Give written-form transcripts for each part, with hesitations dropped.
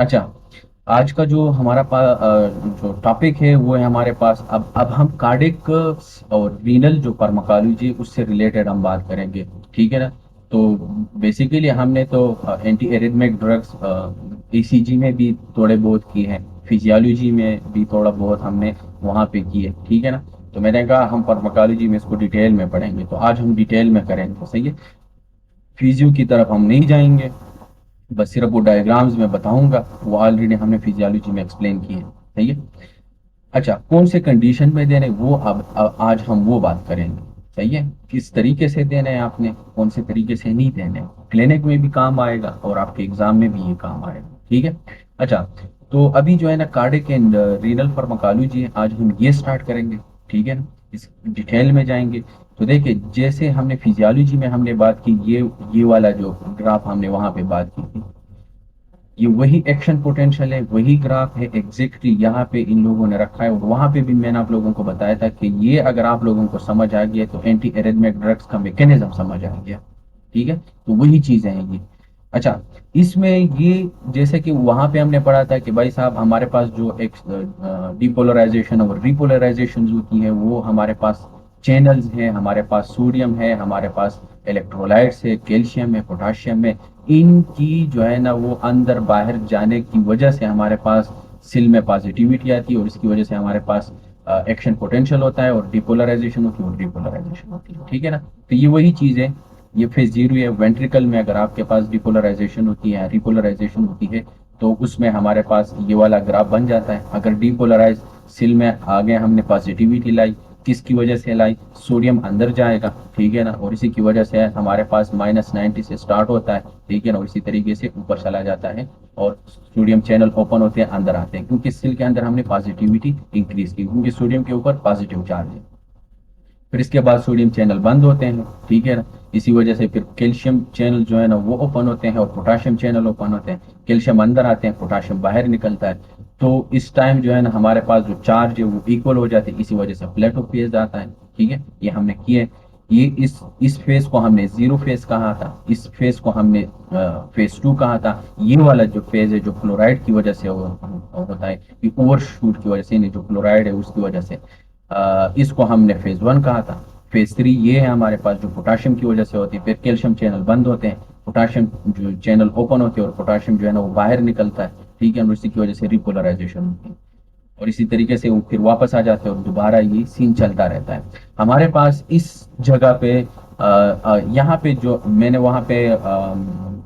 अच्छा, आज का जो हमारा जो टॉपिक है वो है हमारे पास। अब हम कार्डिक और रीनल जो फार्माकोलॉजी उससे रिलेटेड हम बात करेंगे। ठीक है ना। तो बेसिकली हमने तो एंटी एरिथमिक ड्रग्स ईसीजी में भी थोड़े बहुत किए हैं, फिजियोलॉजी में भी थोड़ा बहुत हमने वहाँ पे किए। ठीक है ना। तो मैंने कहा हम फार्माकोलॉजी में इसको डिटेल में पढ़ेंगे, तो आज हम डिटेल में करेंगे। सही है। फिजियो की तरफ हम नहीं जाएंगे, बस सिर्फ वो डायग्राम्स में बताऊंगा, वो ऑलरेडी हमने फिजियोलॉजी में एक्सप्लेन किए हैं। सही है। अच्छा, कौन से कंडीशन में देने वो अब आज हम वो बात करेंगे। सही है। किस तरीके से देने हैं आपने, कौन से तरीके से नहीं देने, क्लिनिक में भी काम आएगा और आपके एग्जाम में भी ये काम आएगा। ठीक है। अच्छा, तो अभी जो है ना कार्डिक एंड रीनल फार्माकोलॉजी आज हम ये स्टार्ट करेंगे। ठीक है ना। इस डिटेल में जाएंगे। तो देखिए, जैसे हमने फिजियोलॉजी में हमने बात की, ये वाला जो ग्राफ हमने वहां पे बात की थी, ये वही एक्शन पोटेंशियल है, वही ग्राफ है एग्जैक्टली यहाँ पे इन लोगों ने रखा है। और वहां पे भी मैंने आप लोगों को बताया था कि ये अगर आप लोगों को समझ आ गया तो एंटी एरिथमिक ड्रग्स का मैकेनिज्म समझ आ गया। ठीक है। तो वही चीजें हैं ये। अच्छा, इसमें ये जैसे कि वहां पे हमने पढ़ा था कि भाई साहब हमारे पास जो एक डिपोलराइजेशन और रिपोलराइजेशन होती है, वो हमारे पास चैनल्स हैं, हमारे पास सोडियम है, हमारे पास इलेक्ट्रोलाइट्स है, कैल्शियम है, पोटाशियम है। इनकी जो है ना वो अंदर बाहर जाने की वजह से हमारे पास सिल में पॉजिटिविटी आती है, और इसकी वजह से हमारे पास एक्शन पोटेंशियल होता है, और डिपोलराइजेशन होती है और रिपोलराइजेशन होती है। ठीक है ना। तो ये वही चीज है। ये फेज जीरो है। वेंट्रिकल में अगर आपके पास डिपोलराइजेशन होती है, रिपोलराइजेशन होती है, तो उसमें हमारे पास ये वाला ग्राफ बन जाता है। अगर डिपोलराइज सिल में आगे हमने पॉजिटिविटी लाई, किसकी वजह से लाई, सोडियम अंदर जाएगा। ठीक है ना। और इसी की वजह से हमारे पास -90 से स्टार्ट होता है। ठीक है ना। और इसी तरीके से ऊपर चला जाता है, और सोडियम चैनल ओपन होते हैं, अंदर आते हैं, क्योंकि सेल के अंदर हमने पॉजिटिविटी इंक्रीज की, क्योंकि सोडियम के ऊपर पॉजिटिव चार्ज है। फिर इसके बाद सोडियम चैनल बंद होते हैं। ठीक है ना। इसी वजह से फिर कैल्शियम चैनल जो है ना वो ओपन होते हैं, और पोटाशियम चैनल ओपन होते हैं। कैल्शियम अंदर आते हैं, पोटाशियम बाहर निकलता है। तो इस टाइम जो है ना हमारे पास जो चार्ज है वो इक्वल हो जाते हैं, इसी वजह से प्लेटो फेज आता है। ठीक है। ये हमने किए। ये इस फेज को हमने जीरो फेज कहा था, इस फेज को हमने फेज टू कहा था। ये वाला जो फेज है जो क्लोराइड की वजह से होता है, कि ओवर शूट की वजह से नहीं, जो क्लोराइड है उसकी वजह से, इसको हमने फेज वन कहा था। फेज थ्री ये है हमारे पास, जो पोटाशियम की वजह से होती है। फिर कैल्शियम चैनल बंद होते हैं, पोटाशियम जो चैनल ओपन होते हैं, और पोटाशियम जो है ना वो बाहर निकलता है। ठीक है। और इसी की वजह से रिपोलराइजेशन होती है, और इसी तरीके से वो फिर वापस आ जाते हैं, और दोबारा ये सीन चलता रहता है हमारे पास। इस जगह पे यहाँ पे जो मैंने वहाँ पे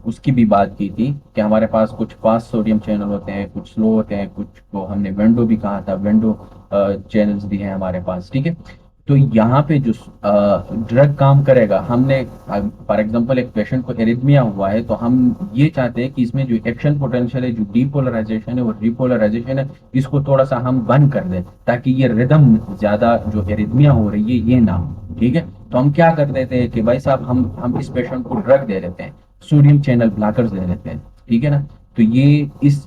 उसकी भी बात की थी कि हमारे पास कुछ फास्ट सोडियम चैनल होते हैं, कुछ स्लो होते हैं, कुछ को हमने विंडो भी कहा था, विंडो चैनल्स भी हैं हमारे पास। ठीक है। तो यहाँ पे जो ड्रग काम करेगा, हमने फॉर एग्जांपल एक पेशेंट को एरिथमिया हुआ है, तो हम ये चाहते हैं कि इसमें जो एक्शन पोटेंशियल है, जो डीपोलराइजेशन है और रिपोलराइजेशन है, इसको थोड़ा सा हम बंद कर दें, ताकि ये रिदम ज्यादा जो एरिथमिया हो रही है ये ना हो। ठीक है। तो हम क्या कर देते हैं कि भाई साहब हम इस पेशेंट को ड्रग दे देते हैं, सोडियम चैनल ब्लॉकर्स दे देते हैं। ठीक है ना। तो ये इस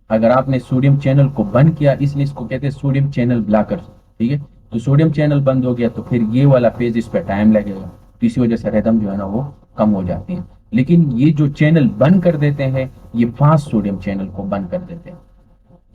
अगर आपने सोडियम चैनल को बंद किया, इसलिए इसको कहते हैं सोडियम चैनल ब्लॉकर्स। ठीक है। तो सोडियम चैनल बंद हो गया तो फिर ये वाला फेज इस पर टाइम लगेगा, तो इसी वजह से रिदम जो है ना वो कम हो जाती है। लेकिन ये जो चैनल बंद कर देते हैं, ये फास्ट सोडियम चैनल को बंद कर देते हैं।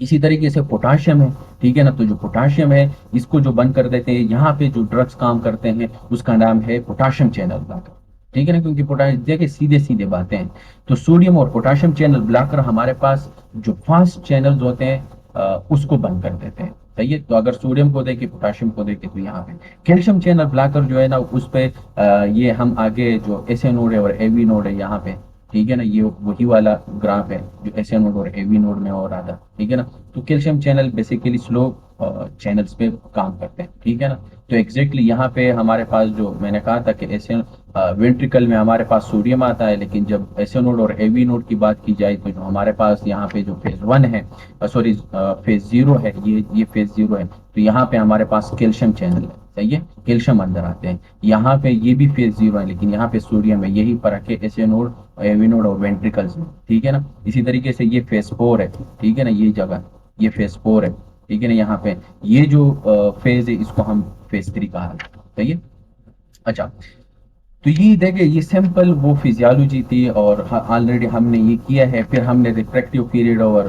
इसी तरीके से पोटाशियम है। ठीक है ना। तो जो पोटाशियम है, इसको जो बंद कर देते हैं, यहाँ पे जो ड्रग्स काम करते हैं उसका नाम है पोटाशियम चैनल ब्लॉकर। ठीक है ना। क्योंकि पोटाशियम देखिए सीधे सीधे बातें हैं। तो सोडियम और पोटाशियम चैनल ब्लॉकर हमारे पास जो फास्ट चैनल्स होते हैं उसको बंद कर देते हैं। सही है। तो अगर सोडियम को देखे, पोटाशियम को देखे, तो यहाँ पे कैल्शियम चैनल ब्लॉकर जो है ना उस पे ये हम आगे जो एसए नोड है और एवी नोड है यहाँ पे। ठीक है ना। ये वही वाला ग्राफ है जो एसए नोड और एवी नोड में हो रहा था। ठीक है ना। तो calcium channel basically slow channels पे काम करते हैं। ठीक है ना। तो एग्जैक्टली यहाँ पे हमारे पास जो मैंने कहा था कि एसए वेंट्रिकल में हमारे पास सोडियम आता है, लेकिन जब एसए नोड और एवी नोड की बात की जाए, तो जो हमारे पास यहाँ पे जो फेज वन है, सॉरी फेज जीरो है, ये फेज जीरो है, तो यहाँ पे हमारे पास कैल्शियम चैनल है। सही है। कैल्शियम अंदर आते हैं। यहाँ पे ये भी फेज जीरो है, लेकिन यहाँ पे सोडियम है। यही फर्क है एसए नोड, एवी नोड और वेंट्रिकल्स में। ठीक है ना। इसी तरीके से ये फेज फोर है। ठीक है ना। ये जगह ये फेज फोर है। ठीक है ना। यहाँ पे ये जो फेज है इसको हम फेज थ्री कहा है। सही है। अच्छा, तो ये देखिए, ये सिंपल वो फिजियोलॉजी थी, और ऑलरेडी हमने ये किया है। फिर हमने रिफ्रैक्टिव पीरियड और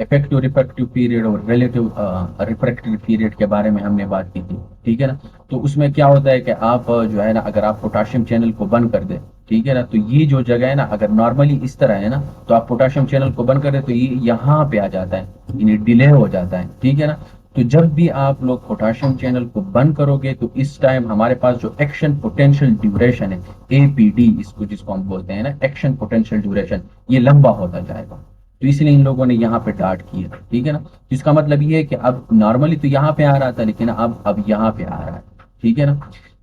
इफेक्टिव रिफ्रैक्टिव पीरियड और रिलेटिव रिफ्रैक्टिव पीरियड के बारे में हमने बात की थी। ठीक है ना। तो उसमें क्या होता है कि आप जो है ना, अगर आप पोटाशियम चैनल को बंद कर दें, ठीक है ना, तो ये जो जगह है ना, अगर नॉर्मली इस तरह है ना, तो आप पोटाशियम चैनल को बंद कर दें तो ये यहाँ पे आ जाता है, यानी डिले हो जाता है। ठीक है ना। तो जब भी आप लोग पोटाशियम चैनल को बंद करोगे, तो इस टाइम हमारे पास जो एक्शन पोटेंशियल ड्यूरेशन है, एपीडी इसको, जिसको हम बोलते हैं ना, एक्शन पोटेंशियल ड्यूरेशन, ये लंबा होता जाएगा। तो इसलिए इन लोगों ने यहाँ पे डार्ट किया। ठीक है ना। इसका मतलब ये है कि अब नॉर्मली तो यहाँ पे आ रहा था, लेकिन अब यहाँ पे आ रहा है। ठीक है ना।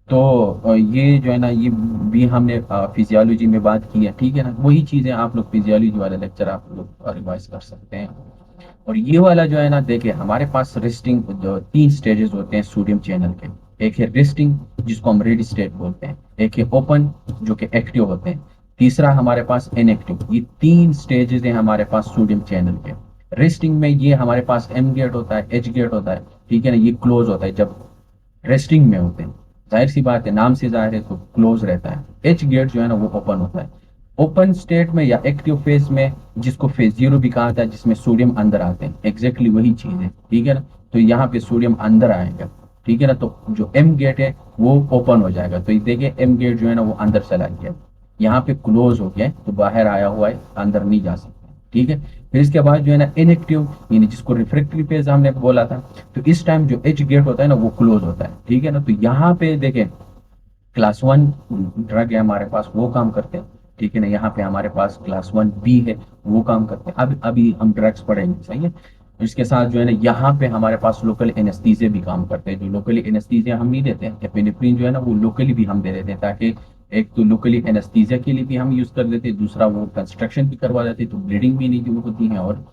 तो ये जो है ना, ये भी हमने फिजियोलॉजी में बात की है। ठीक है ना। वही चीजें आप लोग फिजियोलॉजी वाले लेक्चर आप लोग रिवाइज कर सकते हैं। और ये वाला जो है ना, देखिए हमारे पास रेस्टिंग जो 3 स्टेजेस होते हैं सोडियम चैनल के। एक है रेस्टिंग, जिसको हम रेडी स्टेट बोलते हैं। एक है ओपन, जो कि एक्टिव होते हैं। तीसरा हमारे पास इनएक्टिव। ये 3 स्टेजेस हैं हमारे पास सोडियम चैनल के। रेस्टिंग में ये हमारे पास एम गेट होता है, एच गेट होता है। ठीक है ना। ये क्लोज होता है जब रेस्टिंग में होते हैं। जाहिर सी बात है, नाम से जाहिर है, तो क्लोज रहता है। एच गेट जो है ना, वो ओपन होता है। ओपन स्टेट में या एक्टिव फेज में, जिसको फेज जीरो भी कहा जाता है, जिसमें सोडियम अंदर आते हैं, एग्जैक्टली वही चीज है। ठीक है ना। तो यहाँ पे सोडियम अंदर आएगा। ठीक है ना। तो जो एम गेट है वो ओपन हो जाएगा। तो ये देखिए, एम गेट जो है ना, वो अंदर चला गया। यहाँ पे क्लोज हो गया है, तो बाहर आया हुआ है, अंदर नहीं जा सकता। ठीक है। फिर इसके बाद जो है ना, इनएक्टिव, यानी जिसको रिफ्रैक्टरी फेज हमने बोला था, तो इस टाइम जो एच गेट होता है ना, वो क्लोज होता है। ठीक है ना। तो यहाँ पे देखें, क्लास वन ड्रग है हमारे पास, वो काम करते हैं। ठीक है ना। यहाँ पे हमारे पास क्लास वन बी है, वो काम करते हैं। अब अभी हम ड्रग्स पढ़ेंगे, सही है। इसके साथ जो है ना, यहाँ पे हमारे पास लोकल एनेस्थीसिया भी काम करते हैं। जो लोकली एनेस्थीसिया हम नहीं देते हैं, एपिनेफ्रिन जो है ना, वो लोकली भी हम दे देते हैं, ताकि एक तो लोकली एनेस्थीसिया के लिए भी हम यूज कर देते हैं, दूसरा वो कंस्ट्रक्शन भी करवा देते हैं, तो ब्लीडिंग भी नहीं होती है, और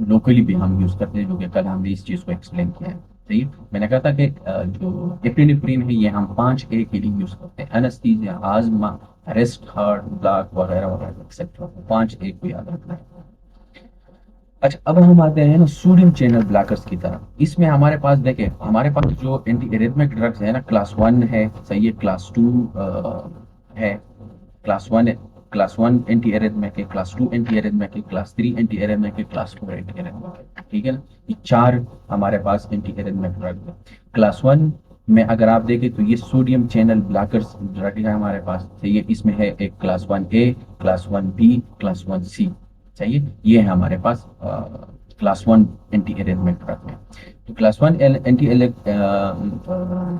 लोकली भी हम यूज करते हैं, जो कि कल हमने इस चीज को एक्सप्लेन किया है। सही है। मैंने कहा था कि जो एपिनेफ्रिन है, ये हम 5A के लिए यूज करते हैं, एनेस्थीसिया, आजमा, रेस्ट, हार्ट ब्लॉक वगैरह वगैरह एक्सेट्रा। 5A को याद रखना है। अच्छा, अब हम आते हैं ना सोडियम चैनल ब्लॉकर्स की तरफ। इसमें हमारे पास देखें, हमारे पास जो एंटी एरिथमिक ड्रग्स है ना, क्लास वन है, सही है, क्लास टू है, क्लास वन है, क्लास वन एंटी एरिथमिक है, क्लास टू एंटी एरिथमिक है, क्लास थ्री एंटी एरिथमिक है, क्लास फोर एंटी एरिथमिक है। ठीक है ना। ये 4 हमारे पास एंटी एरिथमिक ड्रग है। क्लास वन में अगर आप देखें, तो ये सोडियम चैनल ब्लॉकर्स ड्रग है हमारे पास, सही है। इसमें है एक class one A, class one B, class one C. चाहिए, ये है हमारे पास class one anti arrhythmic drug में। तो क्लास वन एंटी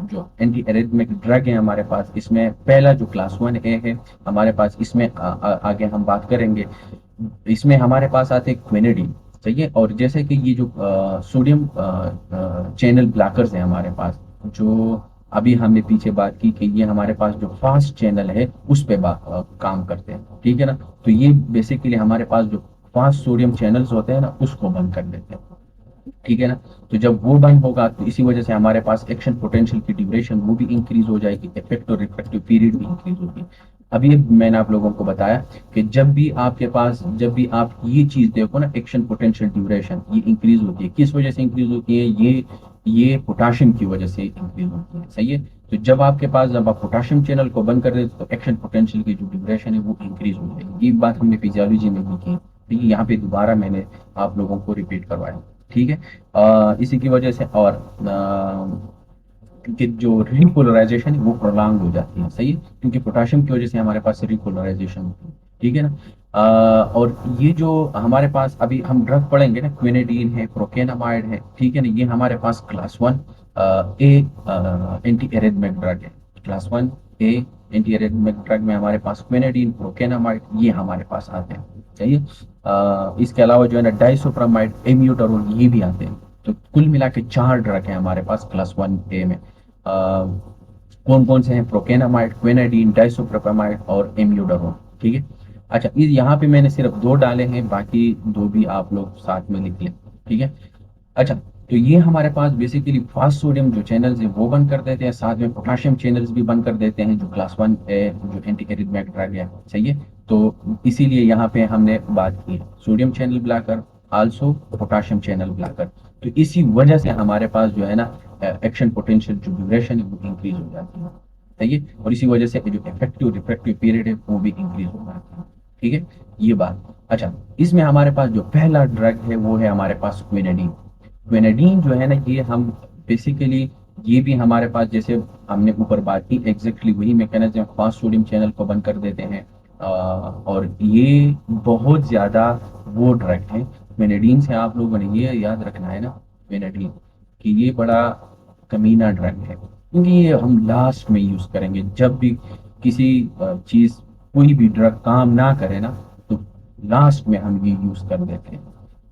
जो एंटी एरिथमिक ड्रग है हमारे पास, इसमें पहला जो क्लास वन ए है हमारे पास, इसमें आगे हम बात करेंगे। इसमें हमारे पास आते हैं क्विनेडिन, सही है। और जैसे कि ये जो सोडियम चैनल ब्लॉकर्स हैं हमारे पास, जो अभी हमने पीछे बात की कि ये हमारे पास जो फास्ट चैनल है उस पे काम करते हैं। ठीक है ना। तो ये बेसिकली हमारे पास जो फास्ट सोडियम चैनल्स होते हैं ना, उसको बंद कर देते हैं। ठीक है ना। तो जब वो बंद होगा, तो इसी वजह से हमारे पास एक्शन पोटेंशियल की ड्यूरेशन वो भी इंक्रीज हो जाएगी, इफेक्ट और रिफ्लेक्टिव पीरियड भी इंक्रीज होगी। अभी मैंने आप लोगों को बताया कि जब भी आपके पास, जब भी आप ये चीज देखो ना, एक्शन पोटेंशियल ड्यूरेशन ये इंक्रीज होती है। किस वजह से इंक्रीज होती है? ये पोटाशियम की वजह से इंक्रीज होती है, सही है। तो जब आपके पास, जब आप पोटाशियम चैनल को बंद कर देते, तो एक्शन पोटेंशियल की जो ड्यूरेशन है वो इंक्रीज हो जाएगी। ये बात हमने फिजियोलॉजी में भी की। ठीक है। यहाँ पे दोबारा मैंने आप लोगों को रिपीट करवाया। ठीक है। इसी की वजह से, और कि जो रिपोलराइजेशन है वो प्रोलॉन्ग हो जाती है, सही है, क्योंकि पोटाशियम की वजह से हमारे पास रिपोलराइजेशन होती है। ठीक है ना। और ये जो हमारे पास अभी हम ड्रग पढ़ेंगे ना, क्विनेडिन है, प्रोकेनामाइड है, ठीक है ना, ये हमारे पास क्लास वन ए एंटी एरिथमिक ड्रग है। क्लास वन ए एंटी एरिथमिक ड्रग में हमारे पास क्विनेडिन, प्रोकेनामाइड, ये हमारे पास आते हैं, सही है। इसके अलावा जो है ना, डाइसोप्रामाइड, एम्यूटरोल, ये भी आते हैं। तो कुल मिला के 4 ड्रग है हमारे पास क्लास वन ए में। कौन कौन से हैं? प्रोकेनामाइड, क्विनेडिन, डाइसोप्रोपामाइड और एम्यूडरोन। ठीक है। अच्छा, इस यहाँ पे मैंने सिर्फ 2 डाले हैं, बाकी 2 भी आप लोग साथ में लिख लें। ठीक है। अच्छा, तो ये हमारे पास बेसिकली फास्ट सोडियम जो चैनल्स हैं वो बंद कर देते हैं, साथ में पोटाशियम चैनल्स भी बंद कर देते हैं, जो क्लास वन जो एंटी एरिथमिक ड्रग है, सही है। तो इसीलिए यहाँ पे हमने बात की sodium channel blocker, also potassium channel blocker. तो इसी वजह से हमारे पास जो है ना, एक्शन पोटेंशियल जो ड्यूरेशन है वो इंक्रीज हो जाती है। सही है, और इसी वजह से जो इफेक्टिव रिफ्रैक्टिव पीरियड है वो भी इंक्रीज हो जाता है। ठीक है, ये बात। अच्छा, इसमें हमारे पास जो पहला ड्रग है वो है हमारे पास क्विनेडिन। क्विनेडिन जो है ना, ये हम बेसिकली, ये भी हमारे पास जैसे हमने ऊपर बात की एग्जैक्टली वही मैकेनिज्म, फास्ट सोडियम चैनल को बंद कर देते हैं। और ये बहुत ज़्यादा वो ड्रग है। क्विनेडिन से आप लोगों ने ये याद रखना है ना, क्विनेडिन, कि ये बड़ा कमीना ड्रग है, क्योंकि ये हम लास्ट में यूज़ करेंगे जब भी किसी चीज़, कोई भी ड्रग काम ना करे ना, तो लास्ट में हम ये यूज़ कर देते हैं।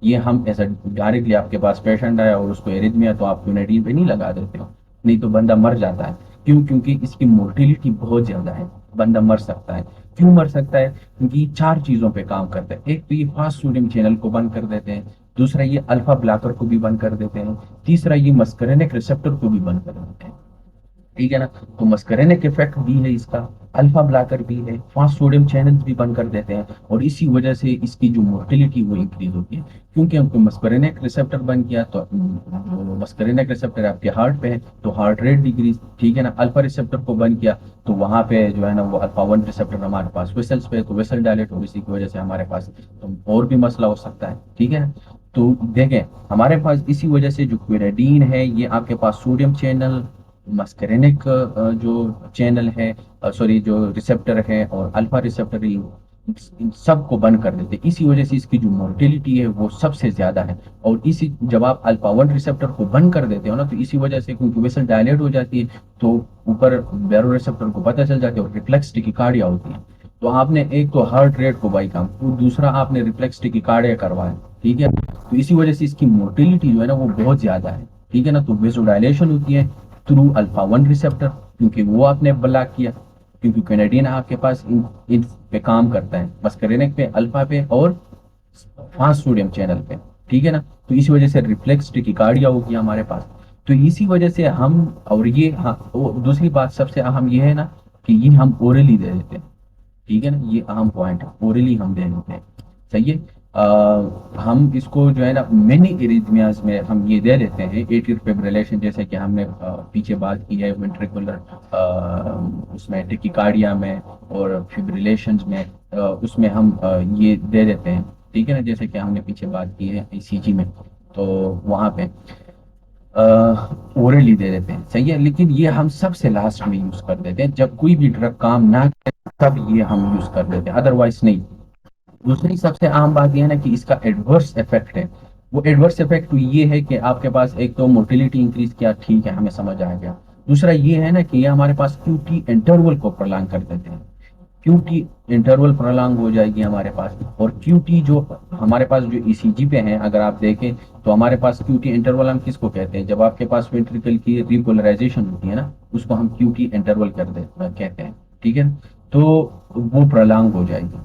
ये हम ऐसा डायरेक्टली आपके पास पेशेंट आया और उसको एरिथमिया, तो आप यूनाइटीन पे नहीं लगा देते हो, नहीं तो बंदा मर जाता है। क्यों? क्योंकि इसकी मोर्टिलिटी बहुत ज़्यादा है, बंदा मर सकता है। क्यों मर सकता है? क्योंकि ये चार चीज़ों पे काम करता है। एक तो ये फास्ट सोडियम चैनल को बंद कर देते हैं, दूसरा ये अल्फा ब्लॉकर को भी बंद कर देते हैं, तीसरा ये मस्करेनिक रिसेप्टर को भी बंद कर देते हैं। ठीक है ना? तो मस्करेनिक इफेक्ट भी है इसका, अल्फा ब्लॉकर भी है, फास्ट सोडियम चैनल्स भी बंद कर देते हैं, और इसी वजह से इसकी जो मोर्टिलिटी वो इंक्रीज होती है। क्योंकि हमको मस्करेनिक रिसेप्टर बंद किया, तो जो मस्करेनिक रिसेप्टर आपके हार्ट पे है, तो हार्ट रेट डिक्रीज। ठीक है ना? अल्फा रिसेप्टर को बंद किया, तो वहां पे जो है ना वो अल्फा वन रिसेप्टर हमारे पास वेसल्स पे है, तो वेसल डायलेट, और इसी की वजह से हमारे पास तो और भी मसला हो सकता है। ठीक है ना? तो देखें, हमारे पास इसी वजह से जो क्विनेडिन है, ये आपके पास सोडियम चैनल, मस्करेनिक जो चैनल है, सॉरी जो रिसेप्टर है, और अल्फा रिसेप्टर, इन सब को बंद कर देते हैं। इसी वजह से इसकी जो मोर्टेलिटी है वो सबसे ज्यादा है। और इसी, जब आप अल्फा वन रिसेप्टर को बंद कर देते हो ना, तो इसी वजह से क्योंकि वेसल डायलेट हो जाती है, तो ऊपर बैरो रिसेप्टर को पता चल जाती है, और रिफ्लेक्स टिकिकार्डिया होती है। तो आपने एक तो हार्ट रेट को बाई काम, तो दूसरा आपने रिफ्लेक्स टिकिकार्डिया करवाया। ठीक है, तो इसी वजह से इसकी मोर्टेलिटी जो है ना वो बहुत ज्यादा है। ठीक है ना? तो वेसोडाइलेशन होती है थ्रू अल्फा वन रिसेप्टर, क्योंकि वो आपने ब्लॉक किया, क्योंकि कैनेडियन आपके पास इन पे काम करता है, मस्करेनिक पे, अल्फा पे, और फास्ट सोडियम चैनल पे। ठीक है ना? तो इसी वजह से रिफ्लेक्स टिकिकार्डिया होगी हमारे पास। तो इसी वजह से हम, और ये हाँ, दूसरी बात सबसे अहम ये है ना, कि ये हम ओरली दे देते हैं। ठीक है ना? ये अहम पॉइंट है, ओरली हम दे देते हैं। सही है। हम इसको जो है ना मेनी इरिथमियाज में हम ये दे देते हैं, एट्रियल फिब्रिलेशन, जैसे कि हमने पीछे बात की है, वेंट्रिकुलर उसमें टिकिकार्डिया में और फिब्रिलेशंस में, उसमें हम ये दे देते हैं। ठीक है ना? जैसे कि हमने पीछे बात की है ईसीजी में, तो वहाँ पे ओरली दे देते हैं। सही है, लेकिन ये हम सबसे लास्ट में यूज कर देते हैं, जब कोई भी ड्रग काम ना करे तब ये हम यूज कर देते हैं, अदरवाइज नहीं। दूसरी सबसे आम बात यह है ना कि इसका एडवर्स इफेक्ट है। वो एडवर्स इफेक्ट ये है कि आपके पास एक तो मोटिलिटी इंक्रीज किया, ठीक है, हमें समझ आ गया। दूसरा ये है ना कि ये हमारे पास क्यूटी इंटरवल को प्रलॉन्ग कर देते हैं। क्यूटी इंटरवल प्रलॉन्ग हो जाएगी हमारे पास। और क्यूटी जो हमारे पास जो ईसीजी पे है, अगर आप देखें, तो हमारे पास क्यूटी इंटरवल हम किसको कहते हैं? जब आपके पास वेंट्रिकल की रिपोलराइजेशन होती है ना, उसको हम क्यूटी इंटरवल कहते हैं। ठीक है? तो वो प्रलॉन्ग हो जाएगी।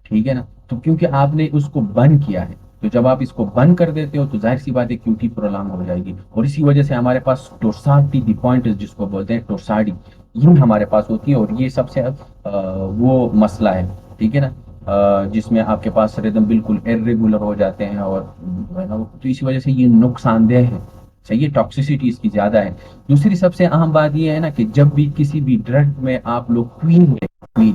ठीक है ना? तो क्योंकि आपने उसको बंद किया है, तो जब आप इसको बंद कर देते हो, तो जाहिर सी बात है क्यूटी प्रोलॉन्ग हो जाएगी, और इसी वजह से हमारे पास टोर्साडी दी पॉइंट जिसको बोलते हैं टोर्साडी, ये हमारे पास होती है, और ये सबसे वो मसला है। ठीक है ना? जिसमें आपके पास रिदम बिल्कुल इरेगुलर हो जाते हैं, और है ना, तो इसी वजह से ये नुकसानदेह है। सही है, टॉक्सिसिटी इसकी ज्यादा है। दूसरी सबसे अहम बात ये है ना कि जब भी किसी भी ड्रग में आप लोग क्वीन ले, क्वीन,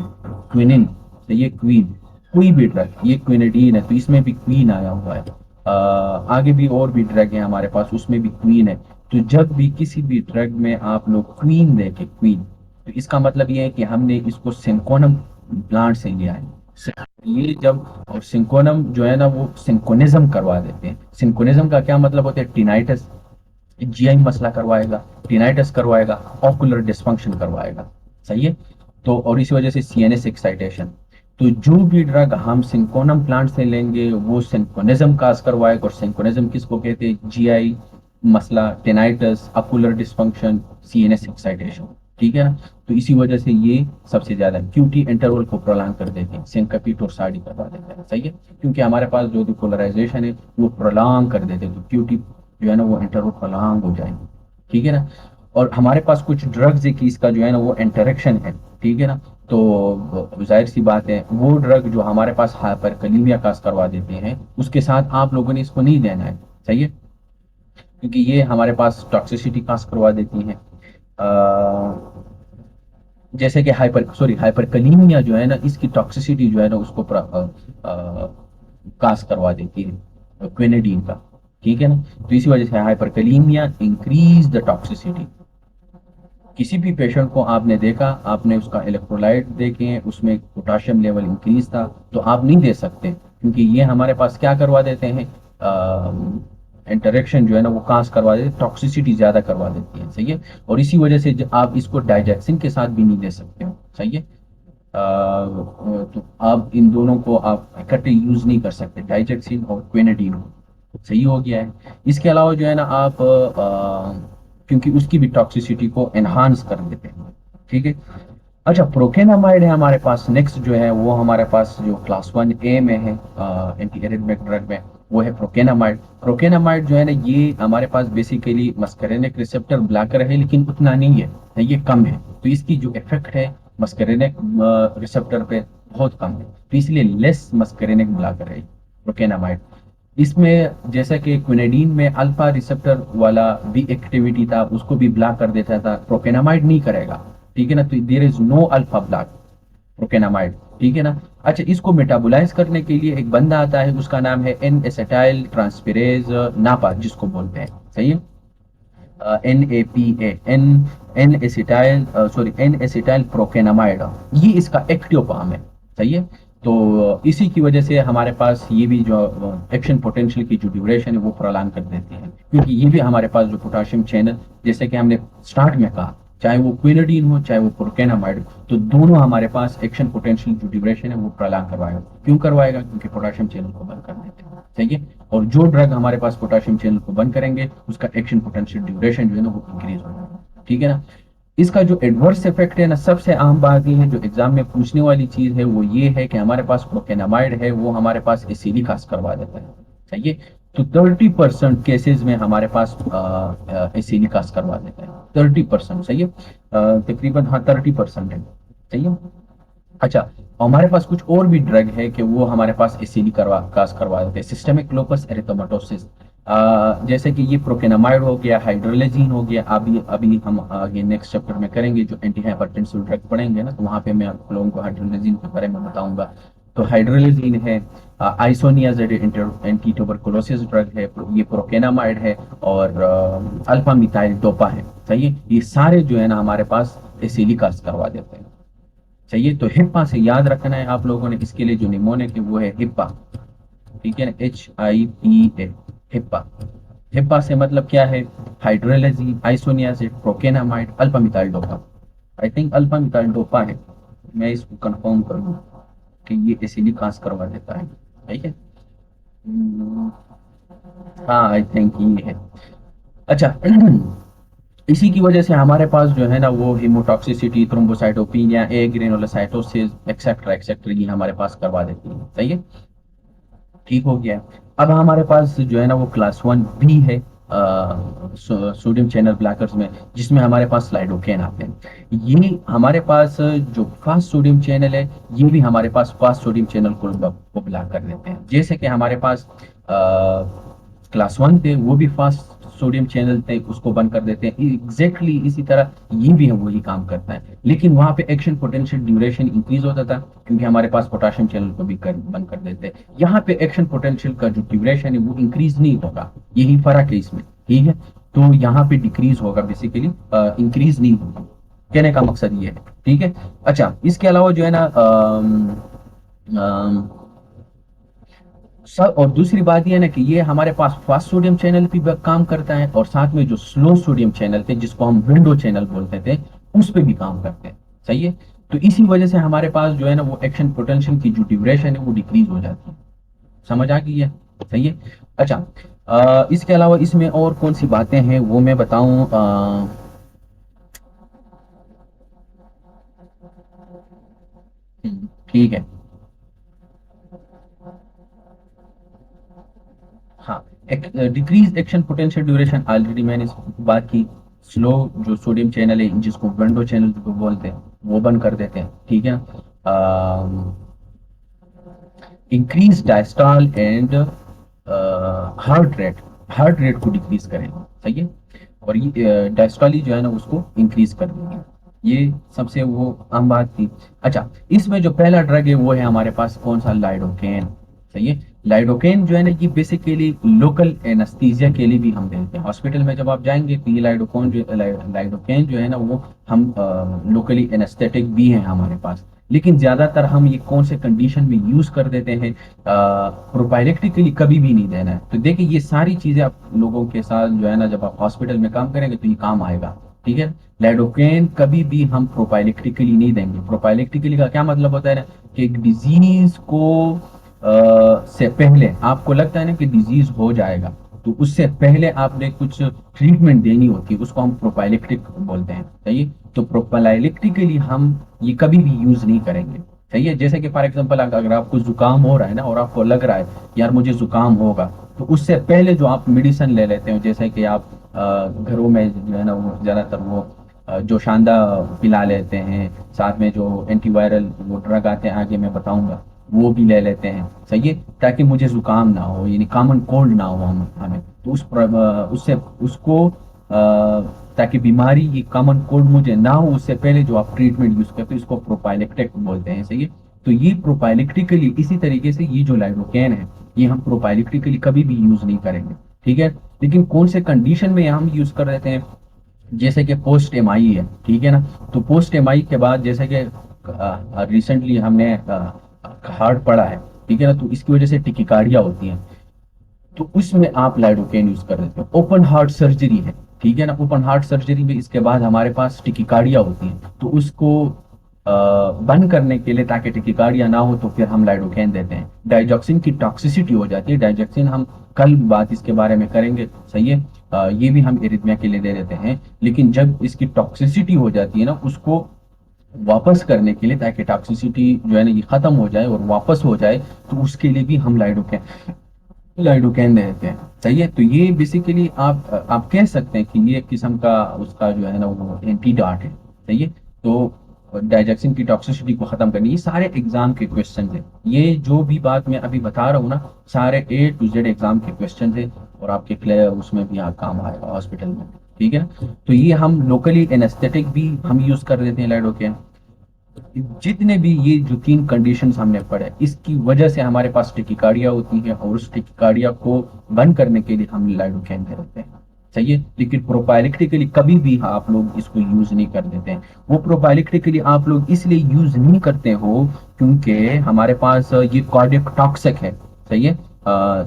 क्विनिन, तो ये क्वीन, कोई भी ड्रग, ये क्विनेडीन है, तो इसमें भी क्वीन आया हुआ है। आगे भी और भी ड्रग है हमारे पास, उसमें भी क्वीन है। तो जब भी किसी भी ड्रग में आप लोग क्वीन देखें, क्वीन, तो इसका मतलब ये है कि हमने इसको सिंकोनम प्लांट से लिया है। ये जब, और सिंकोनम जो है ना वो सिंकोनिज्म करवा देते हैं। सिंकोनिज्म का क्या मतलब होता है? टिनाइटस, जीआई मसला करवाएगा, टिनाइटस करवाएगा, ऑकुलर डिस्फंक्शन करवाएगा। सही है। तो और इसी वजह से सीएनएस एक्साइटेशन। तो जो भी ड्रग हम सिंकोनम प्लांट से लेंगे वो सिंकोनिज्म काज करवाएगा, और सिंकोनिज्म किसको कहते हैं? जीआई मसला, टेनाइटस, अकुलर डिस्फंक्शन, सीएनएस एक्साइटेशन। ठीक है ना? तो इसी वजह से ये सबसे ज्यादा क्यूटी इंटरवल को प्रोलॉन्ग कर देते हैं, सिंकपी टोर्साडी करवा देते हैं। सही है, क्योंकि हमारे पास जो पोलराइजेशन है वो प्रोलॉन्ग कर देते हैं, तो क्यूटी जो है ना वो इंटरवल प्रोलॉन्ग हो जाएंगे। ठीक है ना? और हमारे पास कुछ ड्रग्स है कि इसका जो है ना वो इंटरेक्शन है। ठीक है ना? तो जाहिर सी बात है, वो ड्रग जो हमारे पास हाइपरकलीमिया काज करवा देते हैं, उसके साथ आप लोगों ने इसको नहीं लेना है। सही है, क्योंकि ये हमारे पास टॉक्सिसिटी काज करवा देती हैं। जैसे कि हाइपरकलीमिया जो है ना, इसकी टॉक्सिसिटी जो है ना उसको कास करवा देती है क्विनेडीन का। ठीक है ना। तो इसी वजह से हाइपरकलीमिया इंक्रीज द टॉक्सिसिटी। किसी भी पेशेंट को आपने देखा, आपने उसका इलेक्ट्रोलाइट देखे, उसमें पोटाशियम लेवल इंक्रीज था, तो आप नहीं दे सकते, क्योंकि ये हमारे पास क्या करवा देते हैं, इंटरेक्शन जो है ना वो कांस करवा देते, टॉक्सिसिटी ज़्यादा करवा देती है। सही है। और इसी वजह से आप इसको डाइजेक्सिन के साथ भी नहीं दे सकते हो। सही है। तो आप इन दोनों को आप इकट्ठे यूज नहीं कर सकते, डाइजेक्सिन और क्विनेडिन को। सही हो गया है। इसके अलावा जो है ना आप क्योंकि उसकी भी टॉक्सिसिटी को एनहांस कर देते हैं। ठीक है। अच्छा, प्रोकेनामाइड है हमारे पास नेक्स्ट जो है, वो हमारे पास जो क्लास 1A में है एंटी एरिथमिक ड्रग में, वो है प्रोकेनामाइड। प्रोकेनामाइड जो है ना, ये हमारे पास बेसिकली मस्करेनिक रिसेप्टर ब्लॉकर है, लेकिन उतना नहीं है, ये कम है। तो इसकी जो इफेक्ट है मस्करेनिक रिसेप्टर पे बहुत कम है, तो इसलिए लेस मस्करेनिक ब्लॉकर है प्रोकेनामाइड। इसमें जैसा कि क्विनेडीन में अल्फा रिसेप्टर वाला भी एक्टिविटी था, उसको भी ब्लॉक कर देता था, प्रोकेनामाइड नहीं करेगा। ठीक है ना। तो there is no alpha block procainamide. ठीक है ना। अच्छा, इसको मेटाबोलाइज करने के लिए एक बंदा आता है, उसका नाम है एन एसेटाइल ट्रांसफेरेज नापा, जिसको बोलते हैं। सही है। NAPA, एन एसिटाइल प्रोकेनामाइड, ये इसका एक्टिव फॉर्म है। सही है। तो इसी की वजह से हमारे पास ये भी जो एक्शन पोटेंशियल की जो ड्यूरेशन है वो प्रॉलॉन्ग कर देती है, क्योंकि ये भी हमारे पास जो पोटाशियम चैनल, जैसे कि हमने स्टार्ट में कहा, चाहे वो क्विनोडीन हो चाहे वो प्रोकेनामाइड हो, तो दोनों हमारे पास एक्शन पोटेंशियल जो ड्यूरेशन है वो प्रॉलॉन्ग करवाएगा। क्यों करवाएगा? क्योंकि पोटाशियम चैनल को बंद कर देते हैं। सही है। और जो ड्रग हमारे पास पोटाशियम चैनल को बंद करेंगे, उसका एक्शन पोटेंशियल ड्यूरेशन जो है ना वो इंक्रीज हो जाएगा। ठीक है ना। इसका जो एडवर्स इफेक्ट है ना, सबसे आम बात ये है, जो एग्जाम में पूछने वाली चीज है, वो ये है कि हमारे पास प्रोकेनामाइड है, वो हमारे पास एसिडिक कास्ट करवा देता है। सही है। तो 30% केसेस में हमारे पास एसिडिक कास्ट करवा देता है। 30%। सही है। तकरीबन हाँ 30% है। सही है। अच्छा, हमारे पास कुछ और भी ड्रग है कि वो हमारे पास एसिडी करवा कास करवा देते हैं, सिस्टेमिक लोपस एरिथेमेटोसिस। जैसे कि ये प्रोकेनामाइड हो गया, हाइड्रोलेजिन हो गया। अभी अभी हम आगे नेक्स्ट चैप्टर में करेंगे, जो एंटी हाइपरटेंसिव ड्रग पढ़ेंगे ना, तो वहाँ पे मैं आप लोगों को हाइड्रोलेजिन के बारे में बताऊंगा। तो हाइड्रोलेजिन है, आइसोनियाजिड एंटी ट्यूबरकुलोसिस ड्रग है, ये प्रोकेनामाइड है, और अल्फा मिथाइल डोपा है। सही है। ये सारे जो है ना हमारे पास एसिडी कास करवा देते हैं। चाहिए। तो हिप्पा से याद रखना है आप लोगों ने, इसके लिए जो निमोनिक है वो है हिप्पा। ठीक है ना। HIPA, हिप्पा। हिप्पा से मतलब क्या है? Hydralazine, isoniazid, procainamide, alpha methyl dopa. I think alpha methyl dopa है। मैं इसको कंफर्म करूँ कि ये एसिडिक कास्ट करवा देता है। ठीक है। हम्म, हाँ आई थिंक ये है। अच्छा, इसी की वजह से हमारे पास जो है ना वो हीमोटॉक्सिसिटी, थ्रोम्बोसाइटोपिनिया, ए ग्रेनुलोसाइटोसिस एक्सेट्रा एक्सेट्रा ये हमारे पास करवा देती है। सही है। ठीक हो गया। अब हमारे पास जो है ना वो क्लास 1B है सोडियम चैनल ब्लॉकर्स में, जिसमें हमारे पास स्लाइडोकेन आते हैं। ये हमारे पास जो फास्ट सोडियम चैनल है, ये भी हमारे पास फास्ट सोडियम चैनल को ब्लॉक कर देते हैं। जैसे कि हमारे पास क्लास 1 थे, वो भी फास्ट सोडियम चैनल थे, उसको बंद कर देते हैं। एग्जैक्टली इसी तरह ये भी है, वही काम करता है, लेकिन वहां पे एक्शन पोटेंशियल ड्यूरेशन इंक्रीज होता था, क्योंकि हमारे पास पोटाशियम चैनल को भी बंद कर देते हैं। यहाँ पे एक्शन पोटेंशियल का जो ड्यूरेशन है वो इंक्रीज नहीं होगा, यही फर्क है इसमें। ठीक है। तो यहाँ पे डिक्रीज होगा बेसिकली, इंक्रीज नहीं होगा। कहने का मकसद ये है। ठीक है। अच्छा, इसके अलावा जो है ना सर, और दूसरी बात ये है ना कि ये हमारे पास फास्ट सोडियम चैनल भी काम करता है, और साथ में जो स्लो सोडियम चैनल थे, जिसको हम विंडो चैनल बोलते थे, उस पे भी काम करते हैं। सही है। तो इसी वजह से हमारे पास जो है ना वो एक्शन पोटेंशियल की जो ड्यूरेशन है वो डिक्रीज हो जाती है। समझ आ गई है? सही है। अच्छा, इसके अलावा इसमें और कौन सी बातें हैं वो मैं बताऊं। ठीक है। हाँ, decrease action potential duration already मैंने बात की। स्लो जो सोडियम चैनल है, जिसको विंडो चैनल को बोलते हैं, वो बंद कर देते हैं। ठीक है। Increase diastole and heart rate को डिक्रीज करेंगे। सही है। और ये डायस्टॉली जो है ना उसको इंक्रीज कर देंगे। ये सबसे वो आम बात थी। अच्छा, इसमें जो पहला ड्रग है वो है हमारे पास कौन सा, लाइडोकेन। सही है। लाइडोकेन जो है ना ये बेसिकली लोकल एनेस्थीसिया के लिए भी हम देते हैं हॉस्पिटल में। जब आप जाएंगे तो ये लाइडोकेन जो है ना वो हम लोकली एनेस्थेटिक भी है हमारे पास। लेकिन ज्यादातर हम ये कौन से कंडीशन में यूज कर देते हैं, प्रोपाइलेक्टिकली कभी भी नहीं देना है। तो देखिए ये सारी चीजें आप लोगों के साथ जो है ना जब आप हॉस्पिटल में काम करेंगे तो ये काम आएगा। ठीक है। लाइडोकेन कभी भी हम प्रोपाइलेक्ट्रिकली नहीं देंगे। प्रोपाइलेक्ट्रिकली का क्या मतलब होता है ना, कि एक डिजीज को से पहले आपको लगता है ना कि डिजीज हो जाएगा, तो उससे पहले आपने कुछ ट्रीटमेंट देनी होती है, उसको हम प्रोपाइलेक्ट्रिक बोलते हैं। सही है। तो प्रोपाइलेक्ट्रिकली हम ये कभी भी यूज नहीं करेंगे। सही है। जैसे कि फॉर एग्जांपल अगर आपको जुकाम हो रहा है ना और आपको लग रहा है यार मुझे जुकाम होगा, तो उससे पहले जो आप मेडिसिन ले लेते हो, जैसे कि आप घरों में जो है ना वो ज्यादातर वो जो शांदा पिला लेते हैं, साथ में जो एंटीवायरल वो ड्रग आते हैं आगे मैं बताऊंगा, वो भी ले लेते हैं। सही है। ताकि मुझे जुकाम ना हो, यानी कॉमन कोल्ड ना हो हमें, तो उससे उसको ताकि बीमारी ये कॉमन कोल्ड मुझे ना हो उससे पहले जो आप ट्रीटमेंट यूज करते हैं इसको प्रोपाइलेक्टिक बोलते हैं। सही है। तो ये प्रोपाइलेक्ट्रिकली इसी तरीके से ये जो लाइडोकेन है ये हम प्रोपाइलेक्ट्रिकली कभी भी यूज नहीं करेंगे। ठीक है। लेकिन कौन से कंडीशन में हम यूज कर रहे हैं, जैसे कि पोस्ट एमआई है। ठीक है ना। तो पोस्ट एमआई के बाद जैसे कि रिसेंटली हमने हार्ट पढ़ा है। ठीक है ना। तो इसकी वजह से टिकिकार्डिया होती है, तो उसमें आप लाइडोकेन यूज कर देते हो। ओपन हार्ट सर्जरी है। ठीक है ना। ओपन हार्ट सर्जरी में इसके बाद हमारे पास टिकिकार्डिया होती है, तो उसको बंद करने के लिए ताकि टिकिकार्डिया ना हो तो फिर हम लाइडोकेन देते हैं। डाइजॉक्सिन की टॉक्सिसिटी हो जाती है। डाइजॉक्सिन हम कल बात इसके बारे में करेंगे। सही है। ये भी हम एरिथमिया के लिए दे देते हैं। लेकिन जब इसकी टॉक्सिसिटी हो जाती है ना उसको वापस करने के लिए, ताकि टॉक्सिसिटी जो है ना ये खत्म हो जाए और वापस हो जाए, तो उसके लिए भी हम लाइडोकैन देते हैं। सही है। तो ये बेसिकली आप कह सकते हैं कि ये एक किस्म का उसका जो है ना वो एंटीडॉट है। सही है। तो डाइजेक्शन की टॉक्सिसिटी को खत्म करनी, ये सारे एग्जाम के क्वेश्चन है। ये जो भी बात मैं अभी बता रहा हूँ ना सारे A to Z एग्जाम के क्वेश्चन है, और आपके क्लियर उसमें भी आप काम आएगा हॉस्पिटल में। ठीक है। तो ये हम लोकली एनेस्थेटिक भी हम यूज कर देते हैं लाइडोकैन। जितने भी ये जो तीन कंडीशंस हमने पढ़े इसकी वजह से हमारे पास टिकिकार्डिया होती है, और उस टिकिकार्डिया को बंद करने के लिए हम लाइडोकैन दे देते हैं। सही है। लेकिन प्रोपाइलेक्ट्रिकली कभी भी आप लोग इसको यूज नहीं कर देते हैं। वो प्रोपाइलेक्ट्रिकली आप लोग इसलिए यूज नहीं करते हो क्योंकि हमारे पास ये कार्डियक टॉक्सिक है। सही है।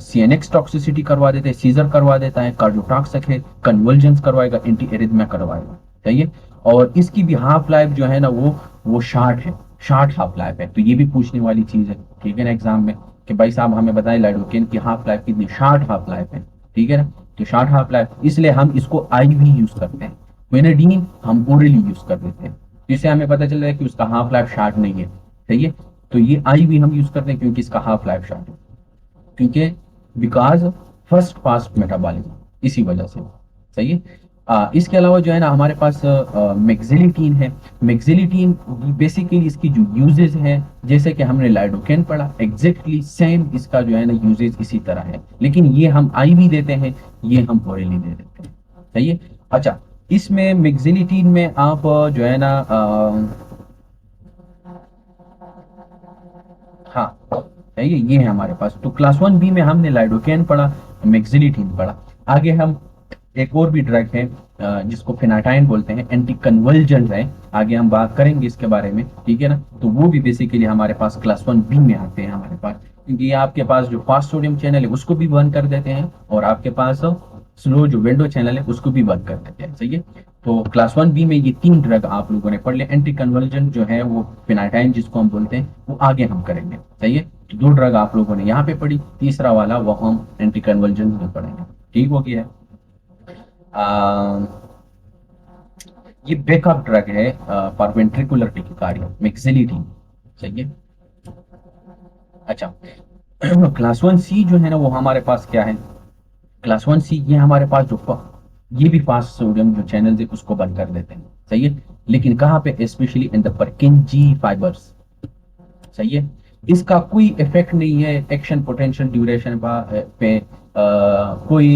सीएनएक्स टॉक्सिसिटी करवा देते हैं, सीजर करवा देता है, कार्डियोटॉक्सिक है, कन्वर्जेंस करवाएगा, एंटी एरिथमिया करवाएगा। सही है। और इसकी भी हाफ लाइफ जो है ना वो शार्ट है, शार्ट हाफ लाइफ है। तो ये भी पूछने वाली चीज है। ठीक है ना एग्जाम में, कि भाई साहब हमें बताएं लाइडोकेन की हाफ लाइफ कितनी, शार्ट हाफ लाइफ है। ठीक है ना। तो शार्ट हाफ लाइफ इसलिए हम इसको आईवी यूज करते हैं। क्विनेडीन हम ओरली यूज कर देते हैं, जिससे हमें पता चल रहा है कि उसका हाफ लाइफ शार्ट नहीं है। सही है। तो ये आईवी हम यूज करते हैं क्योंकि इसका हाफ लाइफ शार्ट है, क्योंकि बिकॉज फर्स्ट पास्ट मेटाबॉलिज्म, इसी वजह से। सही है। इसके अलावा जो है ना हमारे पास मेक्सिलिटीन है। मेक्सिलिटीन बेसिकली इसकी जो यूजेज है, जैसे कि हमने लाइडोकेन पढ़ा एग्जैक्टली सेम इसका जो है ना यूजेज इसी तरह है, लेकिन ये हम आईवी देते हैं, ये हम ओरली दे देते हैं। सही है। अच्छा, इसमें मेक्सिलिटीन में आप जो है ना हाँ है ये है हमारे पास। तो क्लास 1B में हमने लाइडोकेन पढ़ा, मेक्सिलिटीन पढ़ा। आगे हम एक और भी ड्रग है जिसको फेनाटाइन बोलते हैं, एंटी कन्वल्जेंट है। आगे हम बात करेंगे इसके बारे में। ठीक है ना। तो वो भी बेसिकली हमारे पास क्लास 1B में आते हैं हमारे पास, क्योंकि ये आपके पास जो फास्ट सोडियम चैनल है उसको भी बंद कर देते हैं, और आपके पास स्लो जो विंडो चैनल है उसको भी बंद कर देते हैं। सही है। तो क्लास 1B में ये तीन ड्रग आप लोगों ने पढ़ लिया। एंटी कन्वर्जन जो है वो फिनाटाइन जिसको हम बोलते हैं वो आगे हम करेंगे। सही है। तो दो ड्रग आप लोगों ने यहाँ पे पढ़ी, तीसरा वाला वो हम एंटी कन्वर्जन में पढ़ेंगे। ठीक हो गया है। आ, ये बैकअप ड्रग है फॉर वेंट्रिकुलर टिकिकार्डिया, मेक्सिलिटीन। सही है। अच्छा, क्लास 1C जो है ना वो हमारे पास क्या है, क्लास 1C ये हमारे पास जो ये भी फास्ट सोडियम जो चैनल है उसको बंद कर देते हैं। सही है। लेकिन कहाँ पे, स्पेशली इन द परकिंजी फाइबर्स। सही है। इसका कोई इफेक्ट नहीं है एक्शन पोटेंशियल ड्यूरेशन पे, कोई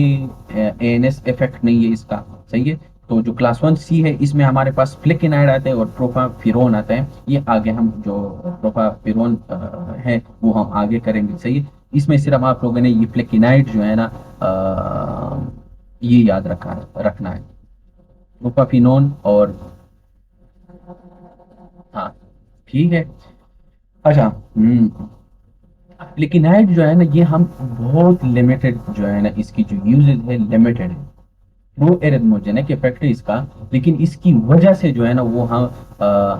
एएनएस इफेक्ट नहीं है इसका। सही है। तो जो क्लास 1C है इसमें हमारे पास फ्लेकेनाइड आता है और प्रोपाफिरोन आता है। ये आगे हम जो प्रोपाफिरोन है वो हम आगे करेंगे, सही है। इसमें सिर्फ आप लोगों ने ये फ्लेकेनाइड जो है ना ये याद रखना है, प्रोपाफिनोन और हाँ, ठीक है। अच्छा, फ्लेकेनाइड जो है ना ये हम बहुत लिमिटेड जो है ना इसकी जो यूजेज है लिमिटेड है। प्रो एरिथमोजेनिक इफेक्ट है इसका, लेकिन इसकी वजह से जो है ना वो हम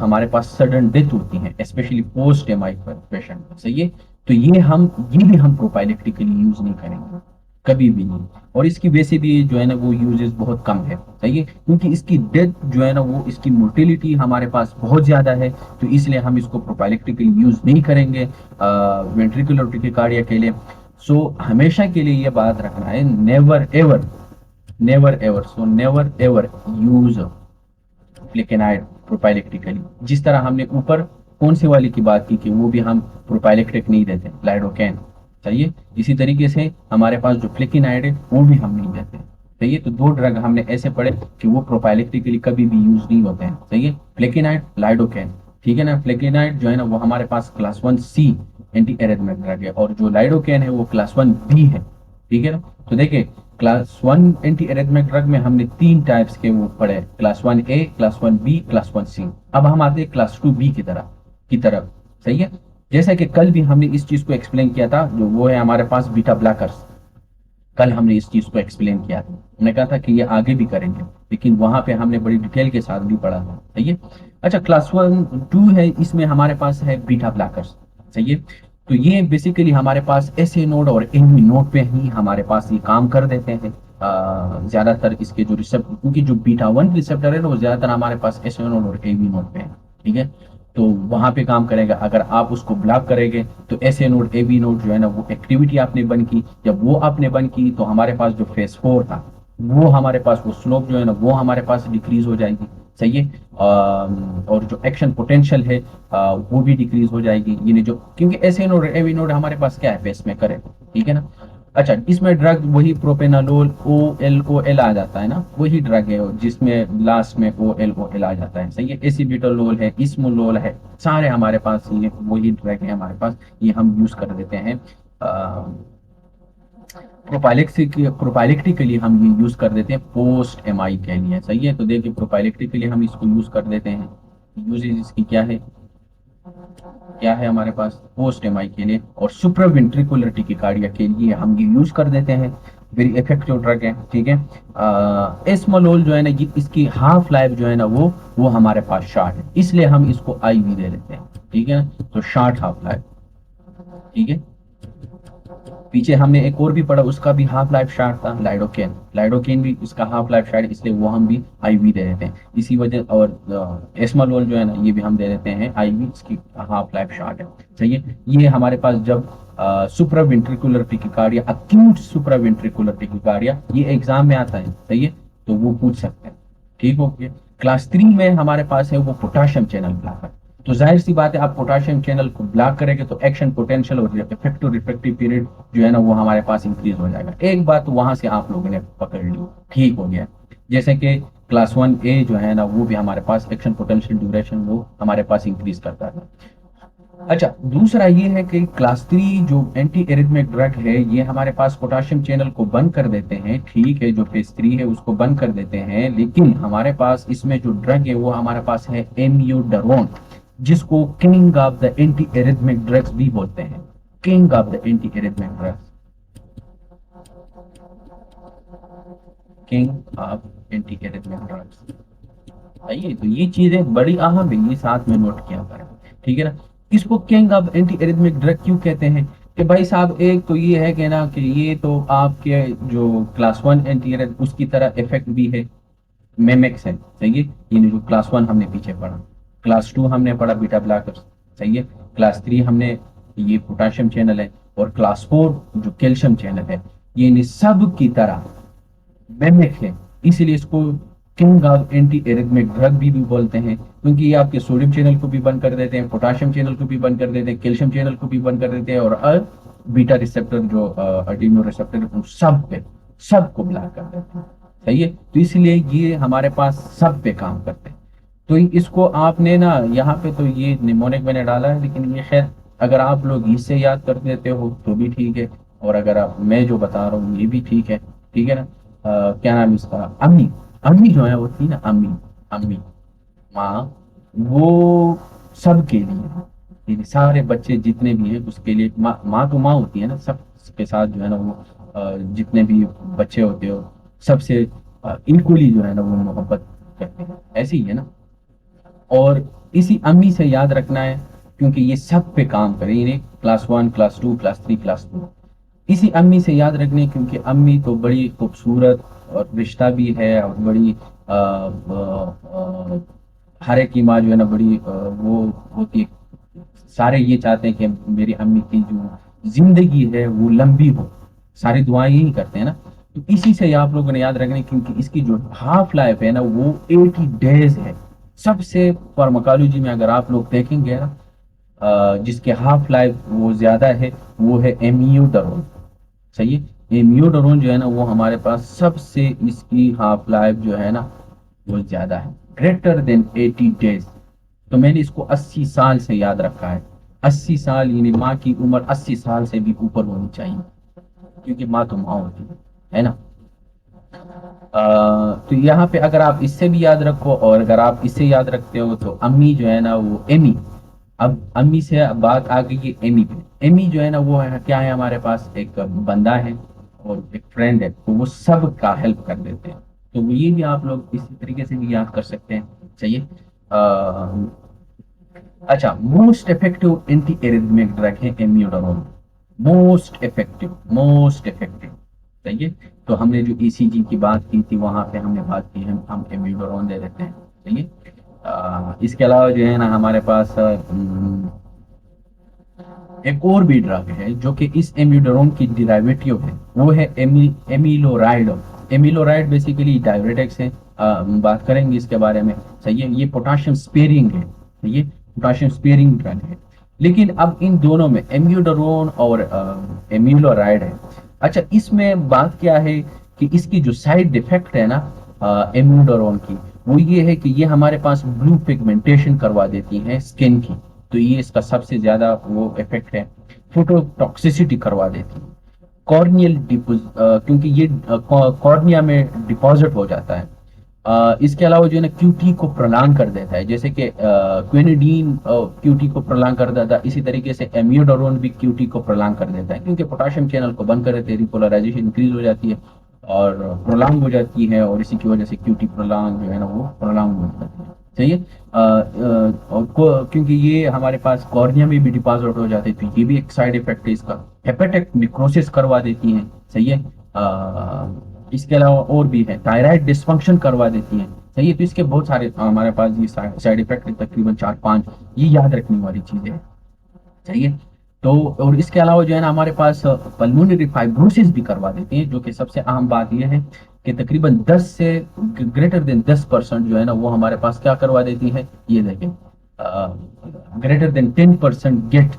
हमारे पास सडन डेथ होती है स्पेशली पोस्ट एमआई पर पेशेंट में, सही है। तो ये भी हम प्रोपाइलेक्टिकली यूज नहीं करेंगे, कभी भी नहीं। और इसकी वैसे भी जो है ना वो यूजेस बहुत कम है, सही है, क्योंकि इसकी डेथ जो है ना वो इसकी मोर्टेलिटी हमारे पास बहुत ज्यादा है। तो इसलिए हम इसको प्रोपाइलेक्टिकली यूज नहीं करेंगे वेंट्रिकुलर टेकिकार्डिया के लिए। सो हमेशा के लिए ये बात रखना है, never ever, never ever use flecainide prophylactically. जिस तरह हमने ऊपर कौन सी वाली की बात की कि वो भी हम प्रोपाइलेक्ट्रिक नहीं देते, लाइडोकैन, चाहिए। इसी तरीके से हमारे पास जो फ्लेकेनाइड है वो भी हम नहीं देते, सही है। तो दो ड्रग हमने ऐसे पढ़े कि वो प्रोपाइलेक्ट्रिकली कभी भी यूज नहीं होते हैं, सही है, फ्लेकेनाइड, लाइडोकैन, ठीक है ना। फ्लेकेनाइड जो है ना वो हमारे पास class 1C anti arrhythmic drug है, और जो लाइडोकैन है वो क्लास 1B है, ठीक है ना। तो देखिए क्लास 1 एंटी एरिथमेटिक ड्रग में हमने तीन टाइप्स के वो पढ़े, class 1A, class 1B, class 1C। अब हम आते हैं क्लास 2B की तरफ, सही है। जैसा कि कल भी हमने इस चीज को एक्सप्लेन किया था, जो वो है हमारे पास बीटा ब्लॉकर्स। कल हमने इस चीज को एक्सप्लेन किया था, हमने कहा था कि ये आगे भी करेंगे, लेकिन वहां पे हमने बड़ी डिटेल के साथ भी पढ़ा था, सही है। अच्छा, क्लास 1 2 है, इसमें हमारे पास है बीटा ब्लॉकर्स, सही है। तो ये बेसिकली हमारे पास एसए नोड और एमी नोड पे ही हमारे पास ये काम कर देते हैं। ज्यादातर इसके जो रिसेप्टर, क्योंकि जो बीटा 1 रिसेप्टर है ना वो ज्यादातर हमारे पास एसए नोड और एमी नोड पे है, ठीक है। तो वहां पे काम करेगा। अगर आप उसको ब्लॉक करेंगे तो S A node A V node जो है ना वो एक्टिविटी आपने बंद की, जब वो आपने बंद की तो हमारे पास जो फेज 4 था वो हमारे पास वो स्लोप जो है ना वो हमारे पास डिक्रीज हो जाएगी, सही है। और जो एक्शन पोटेंशियल है वो भी डिक्रीज हो जाएगी, यानी जो, क्योंकि S A node A V node हमारे पास क्या है, पेस मेकर है, ठीक है ना। अच्छा, इसमें ड्रग वही प्रोपेनालोल OLOL आ जाता है ना, वही ड्रग है जिसमें लास्ट में OLOL आ जाता है, सही है। एसिबिटोलोल है, इस्मोलोल है, सारे हमारे पास ये वही ड्रग है हमारे पास, ये हम यूज कर देते हैं प्रोपाइलेक्ट्रिकली हम ये यूज कर देते हैं पोस्ट एमआई के लिए, सही है। तो देखिए प्रोपाइलेक्ट्रिकली हम इसको यूज कर देते हैं। यूजेज इसकी क्या है हमारे पास पोस्ट एमआई के लिए, और सुप्रावेंट्रिकुलर टिकिकार्डिया के लिए हम ये यूज कर देते हैं। वेरी इफेक्टिव ड्रग है, ठीक है। एस्मोलोल जो है ना ये इसकी हाफ लाइफ जो है ना वो हमारे पास शॉर्ट है, इसलिए हम इसको IV दे देते हैं, ठीक है। तो शॉर्ट हाफ लाइफ, ठीक है। पीछे हमने एक और भी पढ़ा, उसका भी हाफ लाइफ शार्ट था, लाइडोकेन। लाइडोकेन भी उसका हाफ लाइफ शार्ट, इसलिए वो हम भी IV दे देते हैं इसी वजह। और एस्मालोल जो है ना ये भी हम दे देते हैं IV, इसकी हाफ लाइफ शार्ट है, सही है। ये हमारे पास जब सुप्रावेंट्रिकुलर टिकिकार्डिया, अक्यूट सुप्रावेंट्रिकुलर टिकिकार्डिया, ये एग्जाम में आता है, सही है, तो वो पूछ सकते हैं, ठीक हो गया। क्लास 3 में हमारे पास है वो पोटाशियम चैनल ब्लॉकर। तो जाहिर सी बात है, आप पोटाशियम चैनल को ब्लॉक करेंगे तो एक्शन पोटेंशियल और इफेक्टिव रिफ्लेक्टिव पीरियड जो है ना वो हमारे पास इंक्रीज हो जाएगा। एक बात तो वहां से आप लोगों ने पकड़ ली, ठीक हो गया। जैसे कि क्लास 1A जो है ना वो भी हमारे पास एक्शन पोटेंशियल ड्यूरेशन वो हमारे पास इंक्रीज करता है। अच्छा, दूसरा ये है कि क्लास 3 जो एंटी एरिथमेटिक ड्रग है ये हमारे पास पोटाशियम चैनल को बंद कर देते हैं, ठीक है, जो फेज 3 है उसको बंद कर देते हैं, लेकिन हमारे पास इसमें जो ड्रग है वो हमारे पास है एम्यूडरोन, जिसको king of the anti arithmetic drugs भी बोलते हैं, king of the anti arithmetic drugs, king of anti arithmetic drugs. आइए, तो ये चीजें बड़ी अहम है, ये साथ में नोट किया करें, ठीक है ना। इसको king of anti arrhythmic drug क्यों कहते हैं कि भाई साहब, एक तो ये है कि ना कि ये तो आपके जो क्लास 1 एंटी एरिथ उसकी तरह इफेक्ट भी है, मेमेक्स है, सही है। ये जो क्लास 1 हमने पीछे पढ़ा, क्लास 2 हमने पढ़ा बीटा ब्लॉकर्स, सही है। क्लास 3 हमने ये पोटाशियम चैनल है, और क्लास 4 जो कैल्शियम चैनल है, ये सब की तरह मेमिक है, इसलिए इसको king of anti arrhythmic drug भी बोलते हैं, क्योंकि ये आपके सोडियम चैनल को भी बंद कर देते हैं, पोटाशियम चैनल को भी बंद कर देते हैं, कैल्शियम चैनल को भी बंद कर देते हैं, और बीटा रिसेप्टर जो अडीनो रिसेप्टर उन सब पे सबको ब्लॉक कर देते हैं, सही है। तो इसलिए ये हमारे पास सब पे काम करते हैं। तो इसको आपने ना यहाँ पे तो ये निमोनिक मैंने डाला है, लेकिन ये खैर अगर आप लोग इससे याद कर देते हो तो भी ठीक है, और अगर आप मैं जो बता रहा हूँ ये भी ठीक है। ठीक है ना। क्या नाम है इसका, अम्मी। अम्मी जो है वो थी ना, अम्मी, अम्मी माँ, वो सबके लिए, ये सारे बच्चे जितने भी हैं उसके लिए, माँ माँ तो माँ होती है ना, सब के साथ जो है ना वो जितने भी बच्चे होते हो सबसे इक्वली जो है ना वो मोहब्बत करते हैं, ऐसे ही है ना। और इसी अम्मी से याद रखना है, क्योंकि ये सब पे काम करे, इन्हें class one, class two, class three, class two, इसी अम्मी से याद रखने, क्योंकि अम्मी तो बड़ी खूबसूरत और रिश्ता भी है, और बड़ी हर एक की माँ जो है ना बड़ी वो होती है, सारे ये चाहते हैं कि मेरी अम्मी की जो जिंदगी है वो लंबी हो, सारी दुआएं यही करते हैं ना। तो इसी से आप लोगों ने याद रखना, क्योंकि इसकी जो हाफ लाइफ है ना वो 80 डेज है। सबसे फार्माकोलॉजी में अगर आप लोग देखेंगे ना, जिसके हाफ लाइफ वो ज्यादा है, वो है एम्यूडरोन। सही है। ये म्यूडोरोन जो है ना वो हमारे पास सबसे, इसकी हाफ लाइफ जो है ना वो ज्यादा है, ग्रेटर देन 80 डेज। तो मैंने इसको 80 साल से याद रखा है। 80 साल, यानी माँ की उम्र 80 साल से भी ऊपर होनी चाहिए, क्योंकि माँ तो माँ होती है ना। तो यहाँ पे अगर आप इससे भी याद रखो, और अगर आप इससे याद रखते हो तो अम्मी जो है ना वो एमी। अब अम्मी से बात आ गई है एमी पे। एमी जो है ना वो है क्या है, हमारे पास एक बंदा है और एक फ्रेंड है, तो वो सब का हेल्प कर देते हैं। तो ये भी आप लोग इसी तरीके से भी याद कर सकते हैं। चाहिए। अच्छा, most effective anti arrhythmic drug है amiodarone. Most effective, most effective. सही है। तो हमने जो ईसीजी की बात की थी वहां पे हमने बात की है, हम एम्यूडोरोन दे देते हैं। सही है। इसके अलावा जो है ना हमारे पास एक और भी ड्रग है जो कि इस एम्यूडोरोन की डिराइवेटिव है, वो है एमिलोराइड। एमिलोराइड बेसिकली डायरेटिक्स है, हम बात करेंगे इसके बारे में। सही है। ये पोटाशियम स्पेयरिंग है, ये पोटाशियम स्पेयरिंग ड्रग है। लेकिन अब इन दोनों में एम्यूडोरोन और एमिलोराइड है। अच्छा, इसमें बात क्या है कि इसकी जो साइड इफेक्ट है ना एम्यूडोरोन की, वो ये है कि ये हमारे पास ब्लू पिगमेंटेशन करवा देती है स्किन की। तो ये इसका सबसे ज्यादा वो इफेक्ट है। फोटोटॉक्सिसिटी करवा देती है। कॉर्नियल क्योंकि ये कॉर्निया में डिपॉजिट हो जाता है। इसके अलावा जो है ना क्यूटी को प्रलांग कर देता है, जैसे कि क्विनिडीन क्यूटी को प्रलांग कर देता है, इसी तरीके से एम्यूडोरोन भी क्यूटी को प्रलांग कर देता है, क्योंकि पोटाशियम चैनल को बंद कर देते हैं, रिपोलराइजेशन इंक्रीज हो जाती है और प्रोलांग हो जाती है, और इसी की वजह से क्यूटी प्रलांग जो है ना वो प्रलांग हो जाती है। सही है। क्योंकि ये हमारे पास कॉर्निया में भी डिपॉजिट हो जाते हैं, तो ये भी एक साइड इफेक्ट है इसका। हेपेटिक निक्रोसिस करवा देती हैं। सही है। इसके अलावा और भी है, थायराइड डिस्फंक्शन करवा देती हैं। सही है। तो इसके बहुत सारे हमारे पास ये साइड इफेक्ट है, तकरीबन 4-5, ये याद रखने वाली चीजें हैं। सही है। तो और इसके अलावा जो है ना हमारे पास पल्मोनरी फाइब्रोसिस भी करवा देते हैं, जो कि सबसे अहम बात यह है कि तकरीबन 10 से ग्रेटर देन 10% जो है ना वो हमारे पास क्या करवा देती है, ये देखें, greater than 10% get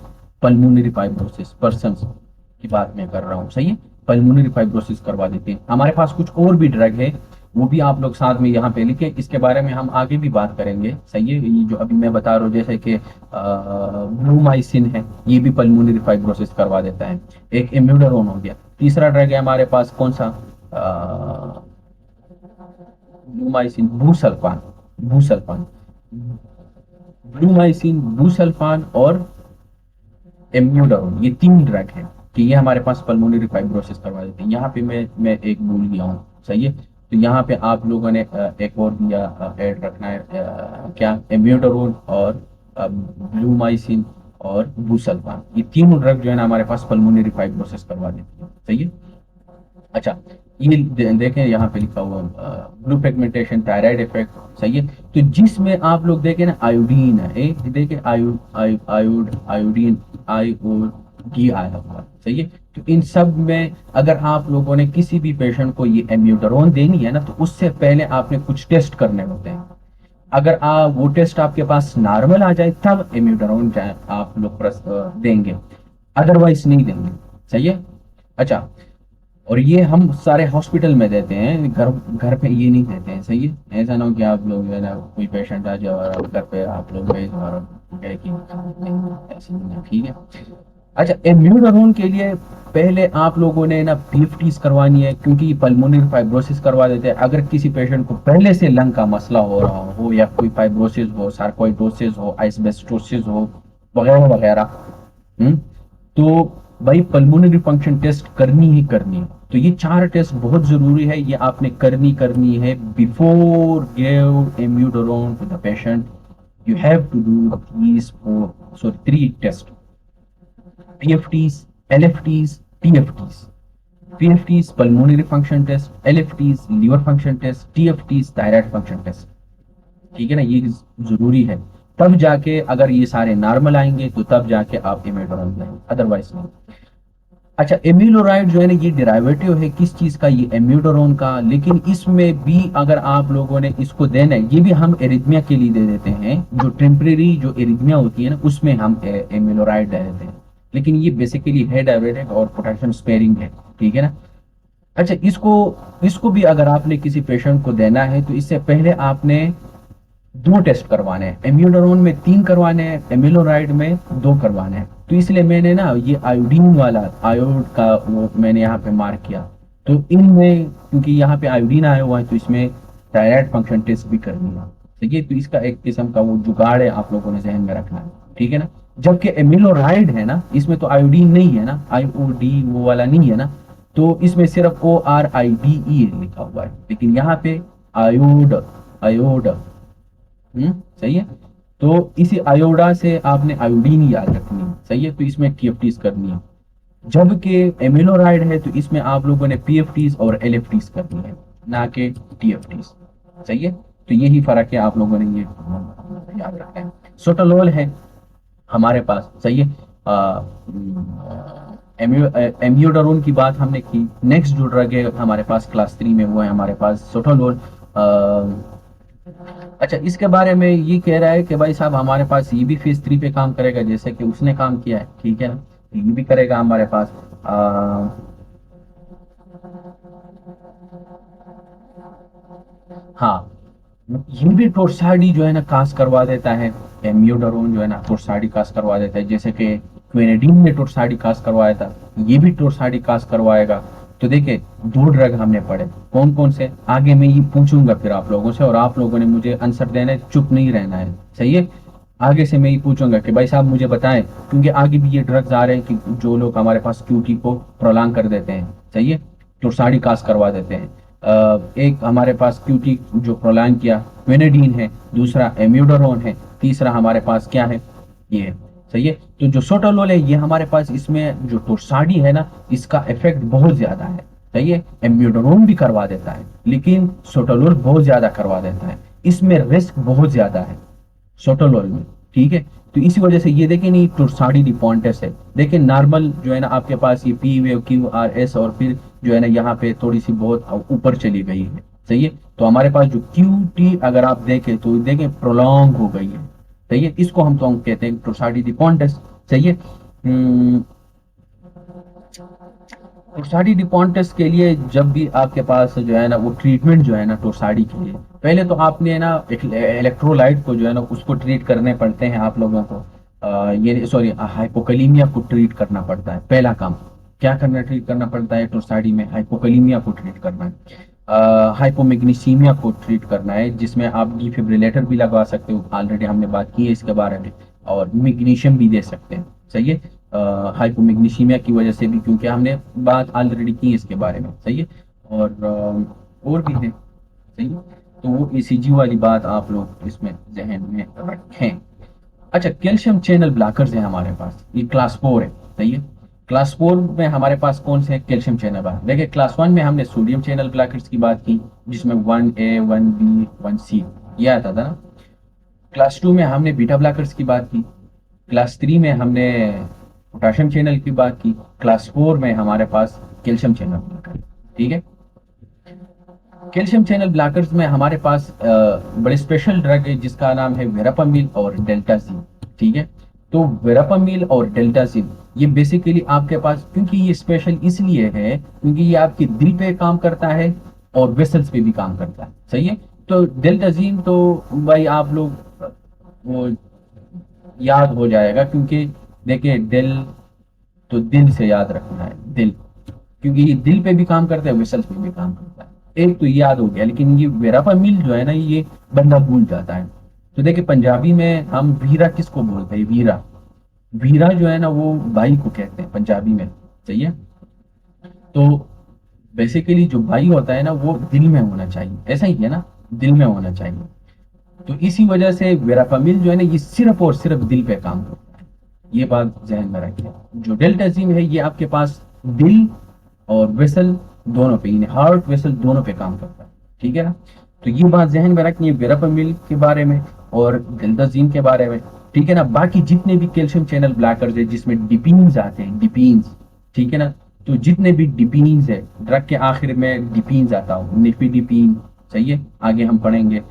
pulmonary fibrosis person की बात मैं कर रहा हूँ। सही है। पल्मोनरी फाइब्रोसिस करवा देते हैं। हमारे पास कुछ और भी ड्रग है, वो भी आप लोग साथ में यहाँ पे लिखे, इसके बारे में हम आगे भी बात करेंगे। सही है। ये जो अभी मैं बता रहा हूँ, जैसे कि ब्लूमाइसिन है, ये भी पल्मोनरी फाइब्रोसिस करवा देता है। एक इम्यूडोरोन हो गया। तीसरा ड्रग है हमारे पास कौन सा, ब्लूमाइसिन, भूसल्फान। भूसल्फान, ब्लूमाइसिन, भूसल्फान और एम्यूडोरोन, ये 3 ड्रग है कि ये हमारे पास पल्मोनरी फाइब्रोसिस करवा देते हैं। यहाँ पे मैं एक भूल गया हूँ। सही है। तो यहाँ पे आप लोगों ने एक और दिया ऐड रखना है, क्या, एम्यूडोरोन और ब्लूमाइसिन और बुसल्फान, ये तीनों ड्रग जो है ना हमारे पास पल्मोनरी फाइब्रोसिस करवा देती है। सही है। अच्छा, ये देखें यहाँ पे लिखा हुआ ब्लू पिगमेंटेशन, थायराइड इफेक्ट। सही है। तो जिसमें आप लोग देखें ना आयोडीन है, देखें आयोडीन, आयोडी आया हुआ। सही है। तो इन सब में अगर आप लोगों ने किसी भी पेशेंट को ये एम्यूडोरोन देनी है ना, तो उससे पहले आपने कुछ टेस्ट करने होते हैं। अगर वो टेस्ट आपके पास नॉर्मल आ जाए तब एम्यूडोरोन आप लोग देंगे, अदरवाइज नहीं देंगे। सही है। अच्छा, और ये हम सारे हॉस्पिटल में देते हैं, घर घर पे ये नहीं देते हैं। सही है, ऐसा ना हो कि आप लोग जो है ना कोई पेशेंट आ जाए और आप घर पे आप लोग भेज दो और कहे कि नहीं, ऐसे नहीं है, ठीक है। अच्छा, इम्यूनोडरोन के लिए पहले आप लोगों ने ना पीएफटीज करवानी है, क्योंकि पल्मोनरी फाइब्रोसिस करवा देते हैं। अगर किसी पेशेंट को पहले से लंग का मसला हो रहा हो या कोई फाइब्रोसिस हो, सार्कोइडोसिस हो, आइसबेस्टोसिस हो, वगैरह वगैरह, हम्म, तो भाई पल्मोनरी फंक्शन टेस्ट करनी ही करनी है। तो ये 4 टेस्ट बहुत जरूरी है, ये आपने करनी है before give amiodarone to the patient. You have to do these 3 test: PFTs, LFTs, TFTs. PFTs pulmonary function test, LFTs liver function test, TFTs thyroid function test। ठीक है ना, ये जरूरी है। तब जाके अगर ये सारे नॉर्मल आएंगे तो तब जाके आप इमेडोरम लेंगे, अदरवाइज नहीं। अच्छा, एम्यूलोराइड जो है ना, ये डेरिवेटिव है किस चीज का? ये एम्यूडोरोन का। लेकिन इसमें भी अगर आप लोगों ने इसको देना है, ये भी हम एरिथमिया के लिए दे देते हैं। जो टेम्परेरी जो एरिथमिया होती है ना, उसमें हम एम्यूलोराइड दे देते हैं। लेकिन ये बेसिकली है डायरेटिक और पोटेशियम स्पेरिंग है, ठीक है ना। अच्छा, इसको इसको भी अगर आपने किसी पेशेंट को देना है तो इससे पहले आपने 2 टेस्ट करवाने हैं। एम्यूडोरोन में 3 करवाने हैं, एमिलोराइड में 2 करवाने हैं। तो इसलिए मैंने ना ये आयोडीन वाला, आयोड का वो मैंने यहाँ पे मार्क किया। तो इनमें क्योंकि यहाँ पे आयोडीन आया हुआ है तो इसमें थायराइड फंक्शन टेस्ट भी करनी है। ठीक है, तो इसका एक किस्म का वो जुगाड़ है, आप लोगों ने जहन में रखना है, ठीक है ना। जबकि एमिलोराइड है ना, इसमें तो आयोडीन नहीं है ना, आईओडी वो वाला नहीं है ना। तो इसमें सिर्फ ORIDE लिखा हुआ है, लेकिन यहाँ पे आयोड, आयोड, सही है। तो इसी आयोडा से आपने आयोडीन याद रखनी है, सही है। तो इसमें टीएफटीज करनी है। जबकि एमिलोराइड है तो इसमें आप लोगों ने पीएफटीज और एलएफटीज करनी है, ना कि टीएफटीज, सही है। तो यही फर्क है, आप लोगों ने ये याद रखना है। सोटालोल है हमारे पास, सही है। एम्यूडोरोन की बात हमने की। नेक्स्ट जो ड्रग है हमारे पास क्लास 3 में, वो है हमारे पास सोटालोल। अच्छा, इसके बारे में ये कह रहा है कि भाई साहब हमारे पास ये भी फेज 3 पे काम करेगा, जैसे कि उसने काम किया है, ठीक है ना। ये भी करेगा हमारे पास। हाँ, ये भी टोर्साडी जो है ना कास्ट करवा देता है। एम्यूडोरोन जो है ना टोर्साडी कास्ट करवा देता है, जैसे कि क्विनेडिन ने टोर्साडी कास्ट करवाया था, ये भी टोर्साडी कास्ट करवाएगा। तो देखिए, 2 ड्रग हमने पढ़े, कौन कौन से आगे मैं ये पूछूंगा फिर आप लोगों से, और आप लोगों ने मुझे आंसर देना है, चुप नहीं रहना है, सही है। आगे से मैं ये पूछूंगा कि भाई साहब मुझे बताएं, क्योंकि आगे भी ये ड्रग्स आ रहे हैं कि जो लोग हमारे पास क्यूटी को प्रोलॉन्ग कर देते हैं, सही है, टोर्साडी कास्ट करवा देते हैं। एक हमारे पास क्यूटी जो प्रोलॉन्ग किया क्विनेडिन है, दूसरा एम्यूडोरोन है, तीसरा हमारे पास क्या है, ये है, सही है। तो जो सोटालोल है ये हमारे पास, इसमें जो टोर्साडी है ना, इसका इफेक्ट बहुत ज्यादा है, सही है। एम्यूडोरोन भी करवा देता है लेकिन सोटालोल बहुत ज्यादा करवा देता है, इसमें रिस्क बहुत ज्यादा है सोटालोल में, ठीक है। तो इसी वजह से ये देखें, नहीं टोर्साडी डिपोंटेस है। देखिए नॉर्मल जो है ना आपके पास ये पी वेव QRS, और फिर जो है ना यहाँ पे थोड़ी सी बहुत ऊपर चली गई है, सही है। तो हमारे पास जो QT अगर आप देखें तो देखें प्रोलॉन्ग हो गई है, सही है। इसको हम तो हम कहते हैं टोर्साडी डिपोंटेस, सही है। टोर्साडी डिपोंटेस के लिए जब भी आपके पास जो है ना वो ट्रीटमेंट जो है ना टोर्साडी के लिए, पहले तो आपने ना एक इलेक्ट्रोलाइट को जो है ना उसको ट्रीट करने पड़ते हैं आप लोगों को। ये सॉरी, हाइपोकलीमिया को ट्रीट करना पड़ता है। पहला काम क्या करना, ट्रीट करना पड़ता है टोर्साडी में, हाइपोकलीमिया को ट्रीट करना है। हाइपोमेग्नीसीमिया को ट्रीट करना है, जिसमें आप डिफिब्रिलेटर भी लगवा सकते हो, ऑलरेडी हमने बात की है इसके बारे में। और मैग्नीशियम भी दे सकते हैं, सही है। हाइपोमेग्नीशियमिया की वजह से भी, क्योंकि हमने बात ऑलरेडी की है इसके बारे में, सही है। और भी है, सही है। तो वो ECG वाली बात आप लोग इसमें जहन में रखें। अच्छा, कैल्शियम चैनल ब्लॉकर्स है हमारे पास, ये क्लास 4 है, सही है। क्लास 4 में हमारे पास कौन से कैल्शियम चैनल ब्लॉकर? देखिए, क्लास 1 में हमने सोडियम चैनल ब्लॉकर्स की बात की, जिसमें 1A 1B 1C ये आता था ना। क्लास 2 में हमने बीटा ब्लॉकर्स की बात की। क्लास 3 में हमने पोटाशियम चैनल की बात की। क्लास 4 में हमारे पास कैल्शियम चैनल ब्लॉकर, ठीक है। कैल्शियम चैनल ब्लॉकर्स में हमारे पास बड़े स्पेशल ड्रग है जिसका नाम है वेरापामिल और डेल्टाजिन, ठीक है। तो वेरापामिल और डेल्टाजिन ये बेसिकली आपके पास, क्योंकि ये स्पेशल इसलिए है क्योंकि ये आपके दिल पे काम करता है और वेसल्स पे भी काम करता है, सही है। तो डेल्टाजीन तो भाई आप लोग वो याद हो जाएगा, क्योंकि देखिए दिल, तो दिल से याद रखना है दिल, क्योंकि ये दिल पे भी काम करता है, वेसल्स पे भी काम करता है। एक तो याद हो गया, लेकिन ये वेरापामिल जो है ना, ये बंदा भूल जाता है। तो देखिए पंजाबी में हम वीरा किसको बोलते हैं, वीरा, वीरा जो है ना वो भाई को कहते हैं पंजाबी में, सही है। तो बेसिकली जो भाई होता है ना वो दिल में होना चाहिए, ऐसा ही है ना, दिल में होना चाहिए। तो इसी वजह से वेरापामिल जो है ना, ये सिर्फ और सिर्फ दिल पे काम करता है। ये बात ध्यान में रखिए। जो डेल्टाजीन है ये आपके पास दिल और वेसल दोनों पे, यानी हार्ट वेसल दोनों पे काम करता है, ठीक है ना। तो ये बात जहन में रखनी है वेरापामिल के बारे में और डेल्टाजीन के बारे में, ठीक है ना। बाकी जितने भी कैल्शियम चैनल ब्लॉकर्स है जिसमें डिपीन्स आते हैं, डिपीन्स, ठीक है ना। तो जितने भी डिपीन्स है, ड्रग के आखिर में डिपीन्स आता हो, निफिडिपीन, सही है, आगे हम पढ़ेंगे।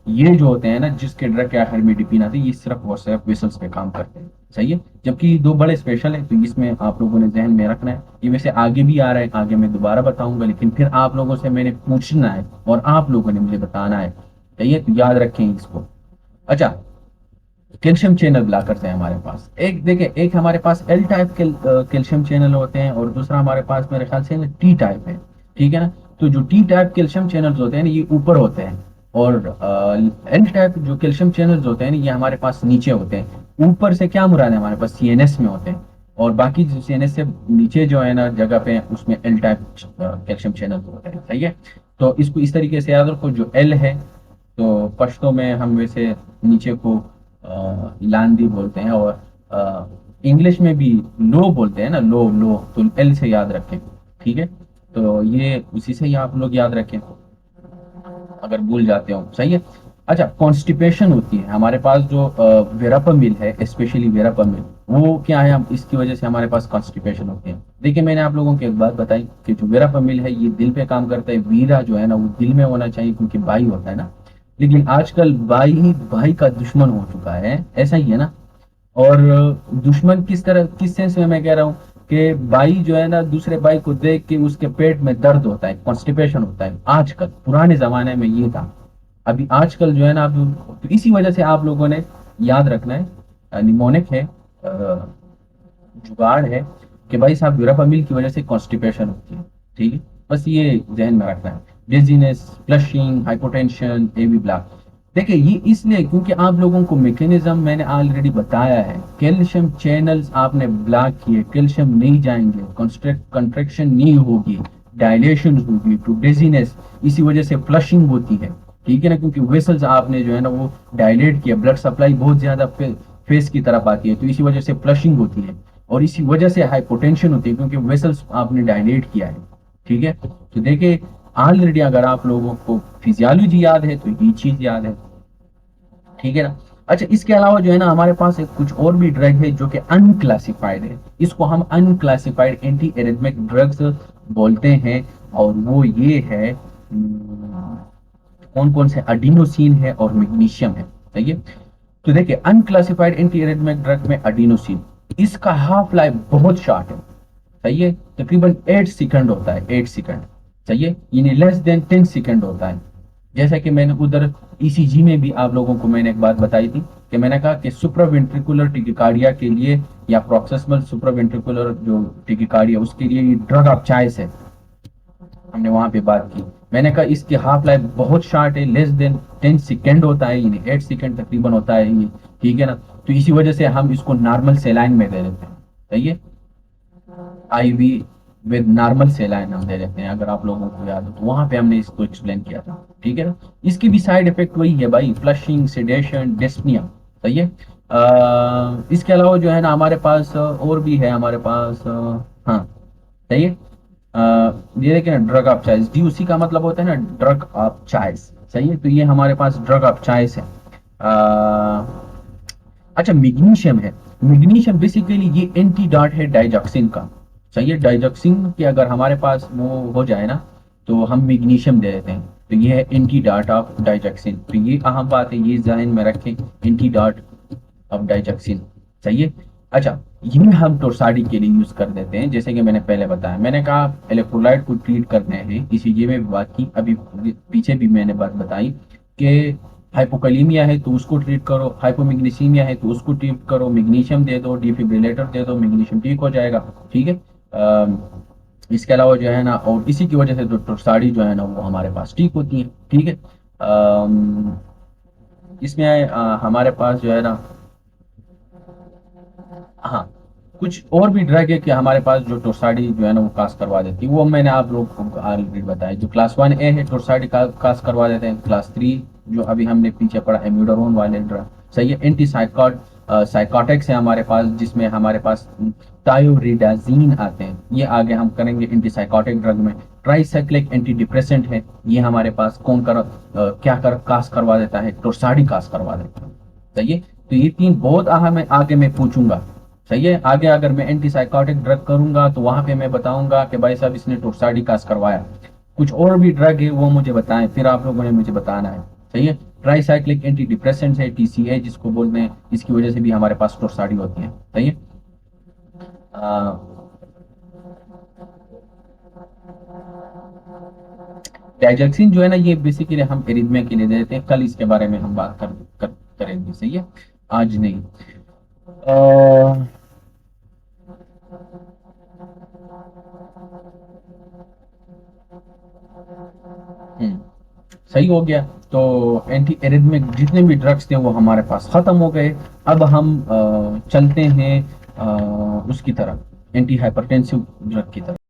ये जो होते हैं ना जिसके ड्रग के आखिर में डिपीन आते हैं, ये सिर्फ और सिर्फ वेसल्स पे काम करते हैं, सही है। जबकि दो बड़े स्पेशल है, तो इसमें आप लोगों ने जहन में रखना है। ये वैसे आगे भी आ रहा है, आगे मैं दोबारा बताऊंगा, लेकिन फिर आप लोगों से मैंने पूछना है और आप लोगों ने मुझे बताना है, सही है। तो याद रखें इसको। अच्छा, कैल्शियम चैनल ब्लॉकर्स है हमारे पास। एक देखिए, एक हमारे पास एल टाइप कैल्शियम चैनल होते हैं और दूसरा हमारे पास मेरे ख्याल से टी टाइप है, ठीक है ना। तो जो टी टाइप कैल्शियम चैनल्स होते हैं ना ये ऊपर होते हैं, और एल टाइप जो कैल्शियम चैनल्स होते हैं ना ये हमारे पास नीचे होते हैं। ऊपर से क्या मुराद है, हमारे पास सीएनएस में होते हैं, और बाकी जो सीएनएस से नीचे जो है ना जगह पे उसमें एल टाइप कैल्शियम चैनल होते हैं, सही है। तो इसको इस तरीके से याद रखो, जो एल है तो पश्तो में हम वैसे नीचे को लांदी बोलते हैं, और इंग्लिश में भी लो बोलते हैं ना, लो लो, तो एल से याद रखें, ठीक है। तो ये उसी से ही आप लोग याद रखें अगर भूल जाते हो, सही है। अच्छा, कॉन्स्टिपेशन होती है हमारे पास जो वेरापामिल है, स्पेशली वेरापामिल, वो क्या है, हम इसकी वजह से हमारे पास कॉन्स्टिपेशन होती है। देखिए मैंने आप लोगों को एक बात बताई कि जो वेरापामिल है ये दिल पे काम करता है, वीरा जो है ना वो दिल में होना चाहिए क्योंकि भाई होता है ना। लेकिन आजकल भाई ही भाई का दुश्मन हो चुका है, ऐसा ही है ना। और दुश्मन किस तरह, किस सेंस में मैं कह रहा हूँ कि भाई जो है ना दूसरे भाई को देख के उसके पेट में दर्द होता है, कॉन्स्टिपेशन होता है आजकल। पुराने जमाने में ये था, अभी आजकल जो है ना, तो इसी वजह से आप लोगों ने याद रखना है, निमोनिक है, जुगाड़ है कि भाई साहब यूराफामिल की वजह से कॉन्स्टिपेशन होती है, ठीक है। बस ये ध्यान में रखना है। Dizziness, flushing, hypotension, AV block. देखिए ये इसलिए क्योंकि आप लोगों को मैकेनिज्म मैंने ऑलरेडी बताया है। कैल्शियम चैनल्स आपने ब्लॉक किए, कैल्शियम नहीं जाएंगे, कंट्रैक्शन नहीं होगी, डायलेशन होगी टू डिजीनेस, इसी वजह से फ्लशिंग होती है, ठीक है ना। क्योंकि वेसल्स आपने जो है ना वो डायलेट किया, ब्लड सप्लाई बहुत ज्यादा फेस की तरफ आती है, तो इसी वजह से फ्लशिंग होती है, और इसी वजह से हाइपोटेंशन होती है क्योंकि वेसल्स आपने डायलेट किया है, ठीक है। तो देखिए ऑलरेडी अगर आप लोगों को फिजियोलॉजी याद है तो ये चीज याद है, ठीक है ना। अच्छा, इसके अलावा जो है ना हमारे पास एक कुछ और भी ड्रग है जो कि अनक्लासिफाइड है, इसको हम अनक्लासिफाइड एंटी एरिथमिक ड्रग्स बोलते हैं। और वो ये है, कौन कौन से, अडीनोसिन है और मैग्नीशियम है, सही है। तो देखिए अनक्लासिफाइड एंटी एरिथमिक ड्रग में अडीनोसिन, इसका हाफ लाइफ बहुत शॉर्ट है, सही है, तकरीबन 8 सेकंड होता है, 8 सेकंड, सही है, यानी लेस देन 10 सेकंड होता है। जैसा कि मैंने उधर ईसीजी में भी आप लोगों को मैंने एक बात बताई थी कि मैंने कहा कि सुप्रावेंट्रिकुलर टिकिकार्डिया के लिए या प्रोक्सिमल सुप्रावेंट्रिकुलर जो टिकिकार्डिया उसके लिए ये ड्रग ऑफ चॉइस है, हमने वहां पे बात की। मैंने कहा इसकी हाफ लाइफ बहुत शॉर्ट है, लेस देन 10 सेकेंड होता है, यानी 8 सेकेंड तकरीबन होता है ये, ठीक है ना। तो इसी वजह से हम इसको नॉर्मल सेलाइन में दे देते हैं, सही है, आईवी विद नॉर्मल सेलाइन हम दे देते हैं, अगर आप लोगों को याद हो तो वहां पे हमने इसको एक्सप्लेन किया था, ठीक है ना। इसकी भी साइड इफेक्ट वही है भाई, फ्लशिंग, सेडेशन, डिस्पनिया, सही है। इसके अलावा जो है ना हमारे पास और भी है, हमारे पास हाँ, सही है। ये देखिए ना, ड्रग ऑफ चॉइस, डीओसी का मतलब होता है ना ड्रग ऑफ चॉइस, सही है। तो ये हमारे पास ड्रग ऑफ चॉइस है। अच्छा, मैग्नीशियम है। मैग्नीशियम बेसिकली ये एंटीडॉट है डाइजॉक्सिन का, सही है। डाइजॉक्सिन की अगर हमारे पास वो हो जाए ना तो हम मैग्नीशियम दे देते हैं, तो ये है एंटीडॉट ऑफ डाइजॉक्सिन। तो ये अहम बात है, ये जहन में रखें, एंटीडॉट ऑफ डाइजॉक्सिन, सही है। अच्छा, ये हम टोर्साडी के लिए यूज़ कर देते हैं, जैसे कि मैंने पहले बताया। मैंने कहा इलेक्ट्रोलाइट को ट्रीट करने हैं, इसीलिए मैं बात की, अभी पीछे भी मैंने बात बताई कि हाइपोकैलेमिया है तो उसको ट्रीट करो, हाइपोमैग्नीसीमिया है तो उसको ट्रीट करो, मैग्नीशियम दे दो, डिफिब्रिलेटर दे दो, मैग्नीशियम ठीक हो जाएगा, ठीक है। इसके अलावा जो है ना, और इसी की वजह से जो टोर्साडी जो है ना वो हमारे पास ठीक होती है, ठीक है। इसमें हमारे पास जो है ना, हाँ, कुछ और भी ड्रग है कि हमारे पास जो टोर्साडी जो है ना वो कास्ट करवा देती है, वो मैंने आप लोग को ऑलरेडी बताया। जो क्लास 1 ए है टोर्साडी का कास्ट करवा देते हैं। क्लास 3 जो अभी हमने पीछे पढ़ा एम्यूडारोन वाले ड्रग, सही है। एंटी साइकोटिक्स है हमारे पास, जिसमें हमारे पास थायोरिडाजीन आते हैं, ये आगे हम करेंगे एंटी साइकोटिक ड्रग में। ट्राइसाइक्लिक एंटी डिप्रेसेंट है, ये हमारे पास कौन क्या कर कास्ट करवा देता है, टोर्साडी कास्ट करवा देता है, सही है। तो ये तीन बहुत अहम है, आगे मैं पूछूंगा, सही है। आगे अगर मैं एंटी साइकोटिक ड्रग करूंगा तो वहां पे मैं बताऊंगा कि भाई साहब इसने टोर्साडी कास्ट करवाया। कुछ और भी ड्रग है वो मुझे बताएं, फिर आप लोगों ने मुझे बताना है, सही है। ट्राईसाइक्लिक एंटी डिप्रेसेंट है, टीसीए जिसको बोलते हैं, इसकी वजह से भी हमारे पास टोर्साडी होती है, सही है। डाइजैक्सिन जो है ना, ये बेसिकली हम एरिथमिया के लिए देते हैं, कल इसके बारे में हम बात करेंगे, सही है, आज नहीं। अ, हम्म, सही हो गया। तो एंटी एरिथमिक जितने भी ड्रग्स थे वो हमारे पास खत्म हो गए। अब हम चलते हैं उसकी तरफ, एंटी हाइपरटेंसिव ड्रग की तरफ।